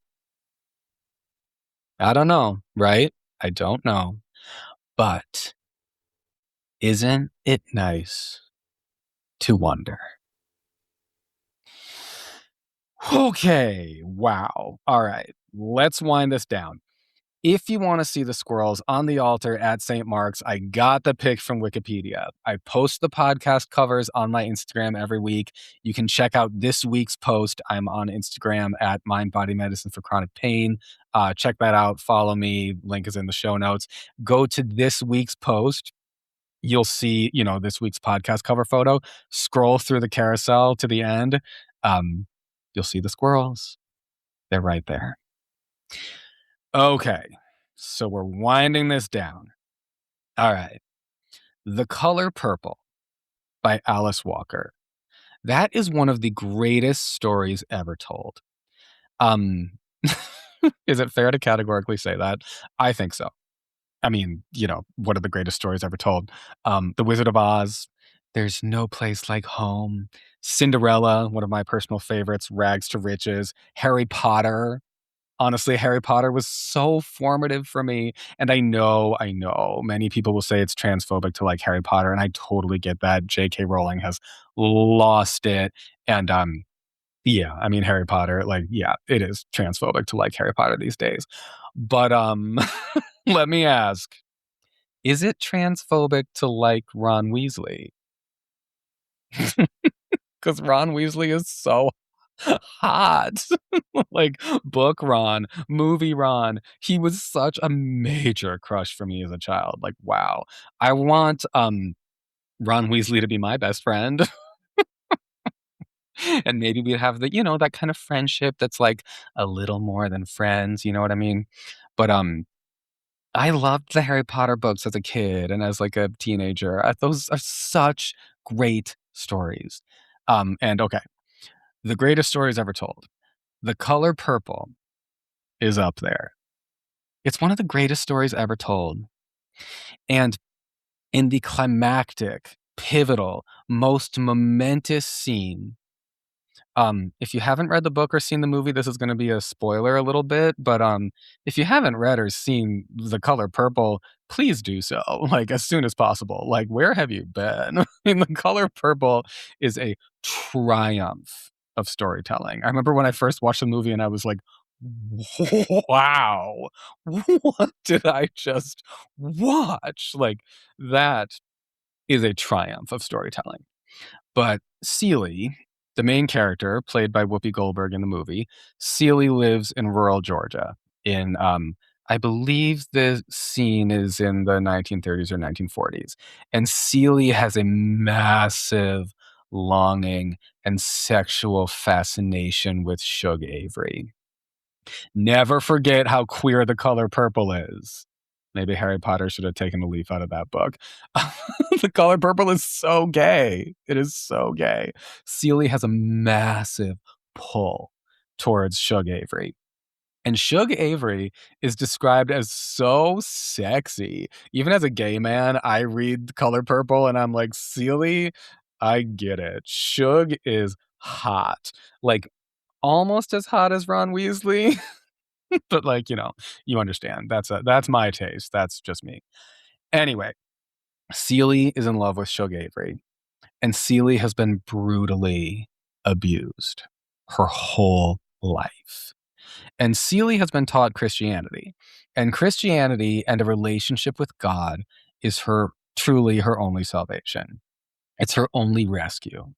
I don't know, right? I don't know. But isn't it nice to wonder? Okay, wow. All right, let's wind this down. If you want to see the squirrels on the altar at St. Mark's, I got the pic from Wikipedia. I post the podcast covers on my Instagram every week. You can check out this week's post. I'm on Instagram at Mind Body Medicine for Chronic Pain. Check that out. Follow me. Link is in the show notes. Go to this week's post. You'll see, this week's podcast cover photo. Scroll through the carousel to the end. Um, you'll see the squirrels. They're right there. Okay, so we're winding this down. All right. The Color Purple by Alice Walker. That is one of the greatest stories ever told. Um, is it fair to categorically say that? I think so. I mean, one of the greatest stories ever told. The Wizard of Oz, There's No Place Like Home, Cinderella, one of my personal favorites, Rags to Riches, Harry Potter. Honestly, Harry Potter was so formative for me, and I know many people will say it's transphobic to like Harry Potter, and I totally get that. J.K. Rowling has lost it, and, yeah, I mean, Harry Potter, like, yeah, it is transphobic to like Harry Potter these days. But, let me ask, is it transphobic to like Ron Weasley? Because Ron Weasley is so hot. Like, book Ron, movie Ron. He was such a major crush for me as a child. Like, wow. I want Ron Weasley to be my best friend. And maybe we'd have that kind of friendship that's like a little more than friends, you know what I mean? But I loved the Harry Potter books as a kid and as like a teenager. Those are such great stories. And okay, the greatest stories ever told. The Color Purple is up there. It's one of the greatest stories ever told. And in the climactic, pivotal, most momentous scene, if you haven't read the book or seen the movie, this is going to be a spoiler a little bit, but if you haven't read or seen The Color Purple, please do so, like, as soon as possible. Like, where have you been? I mean, The Color Purple is a triumph of storytelling. I remember when I first watched the movie and I was like, wow, what did I just watch? Like, that is a triumph of storytelling. But Celie, the main character, played by Whoopi Goldberg in the movie, Celie lives in rural Georgia in, I believe the scene is in the 1930s or 1940s. And Celie has a massive longing and sexual fascination with Shug Avery. Never forget how queer The Color Purple is. Maybe Harry Potter should have taken a leaf out of that book. The Color Purple is so gay. It is so gay. Celie has a massive pull towards Shug Avery. And Shug Avery is described as so sexy. Even as a gay man, I read The Color Purple and I'm like, Celie, I get it. Shug is hot. Like, almost as hot as Ron Weasley. But, like, you understand. That's my taste. That's just me. Anyway, Celie is in love with Shug Avery, and Celie has been brutally abused her whole life. And Celie has been taught Christianity, and Christianity and a relationship with God is truly her only salvation. It's her only rescue.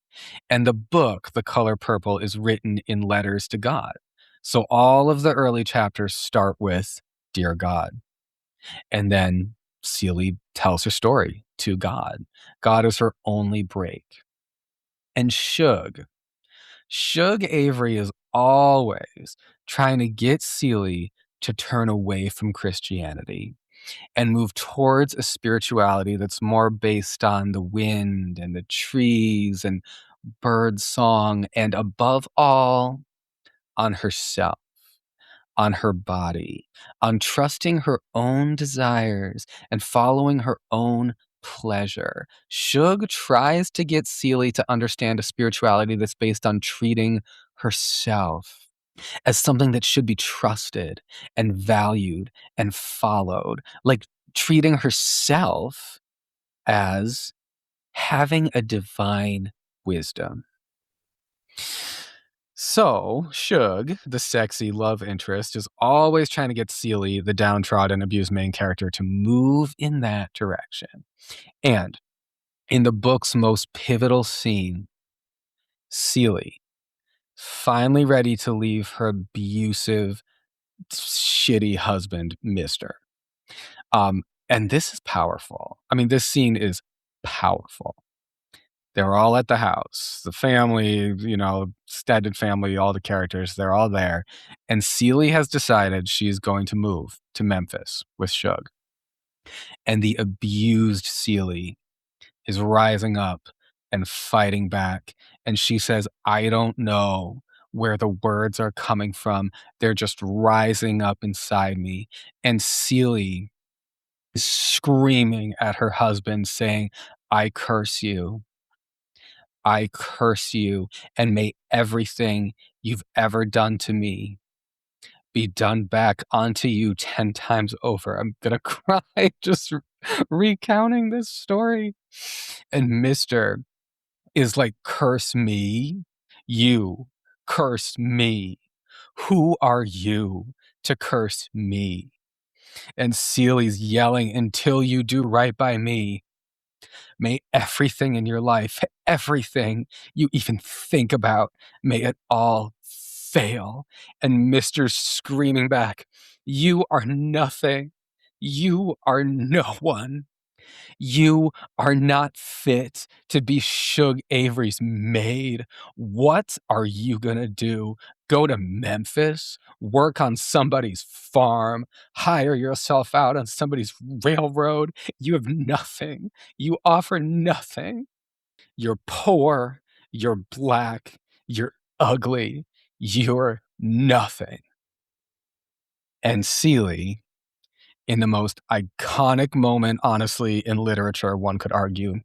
And the book, The Color Purple, is written in letters to God. So all of the early chapters start with, Dear God. And then Celie tells her story to God. God is her only break. And Shug Avery is always trying to get Celie to turn away from Christianity and move towards a spirituality that's more based on the wind and the trees and bird song, and above all, on herself, on her body, on trusting her own desires and following her own pleasure. Shug tries to get Seely to understand a spirituality that's based on treating herself as something that should be trusted and valued and followed, like treating herself as having a divine wisdom. So, Shug, the sexy love interest, is always trying to get Seely, the downtrodden, abused main character, to move in that direction. And in the book's most pivotal scene, Seely, finally ready to leave her abusive, shitty husband, Mister. And this is powerful. I mean, this scene is powerful. They're all at the house. The family, extended family, all the characters, they're all there. And Seely has decided she's going to move to Memphis with Shug. And the abused Seely is rising up and fighting back. And she says, I don't know where the words are coming from. They're just rising up inside me. And Seely is screaming at her husband, saying, I curse you. I curse you, and may everything you've ever done to me be done back onto you 10 times over. I'm gonna cry just recounting this story. And Mister is like, curse me? You curse me. Who are you to curse me? And Seely's yelling, until you do right by me, may everything in your life, everything you even think about, may it all fail. And Mister's screaming back, you are nothing. You are no one. You are not fit to be Shug Avery's maid. What are you gonna do? Go to Memphis? Work on somebody's farm? Hire yourself out on somebody's railroad? You have nothing. You offer nothing. You're poor. You're black. You're ugly. You're nothing. And Seely, in the most iconic moment, honestly, in literature, one could argue,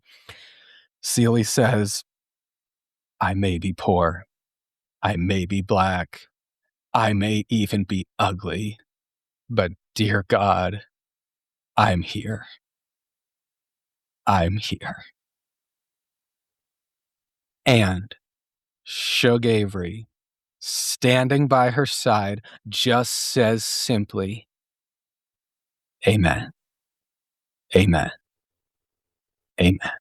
Seely says, I may be poor. I may be black. I may even be ugly. But dear God, I'm here. I'm here. And Shug Avery, standing by her side, just says simply, Amen. Amen. Amen.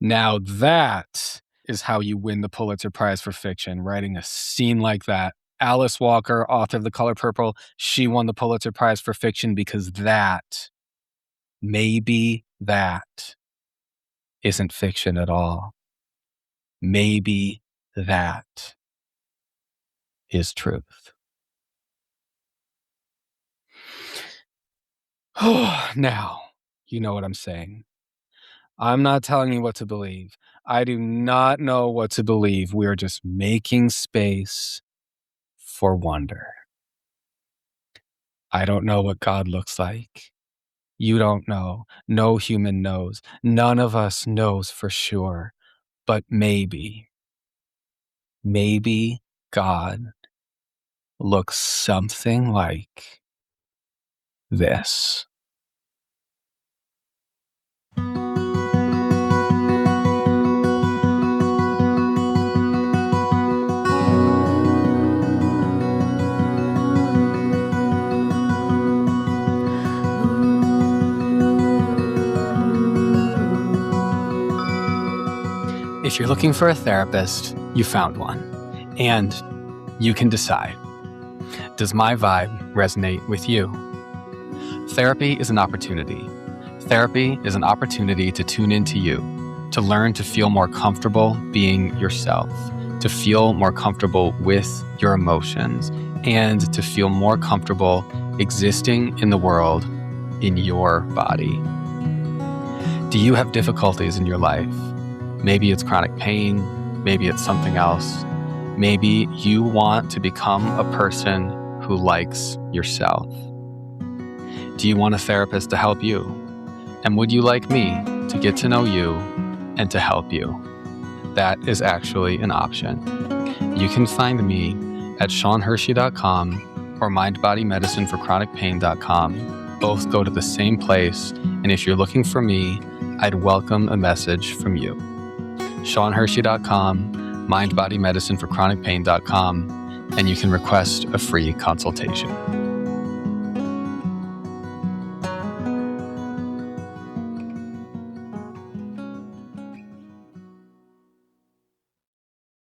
Now that is how you win the Pulitzer Prize for fiction, writing a scene like that. Alice Walker, author of The Color Purple, she won the Pulitzer Prize for fiction because maybe that isn't fiction at all. Maybe that is truth. Now, you know what I'm saying. I'm not telling you what to believe. I do not know what to believe. We're just making space for wonder. I don't know what God looks like. You don't know. No human knows. None of us knows for sure. But maybe God looks something like this. If you're looking for a therapist, you found one. And you can decide. Does my vibe resonate with you? Therapy is an opportunity. Therapy is an opportunity to tune into you, to learn to feel more comfortable being yourself, to feel more comfortable with your emotions, and to feel more comfortable existing in the world in your body. Do you have difficulties in your life? Maybe it's chronic pain, maybe it's something else. Maybe you want to become a person who likes yourself. Do you want a therapist to help you? And would you like me to get to know you and to help you? That is actually an option. You can find me at SeanHershey.com or MindBodyMedicineForChronicPain.com. Both go to the same place, and if you're looking for me, I'd welcome a message from you. SeanHershey.com, MindBodyMedicineForChronicPain.com, and you can request a free consultation.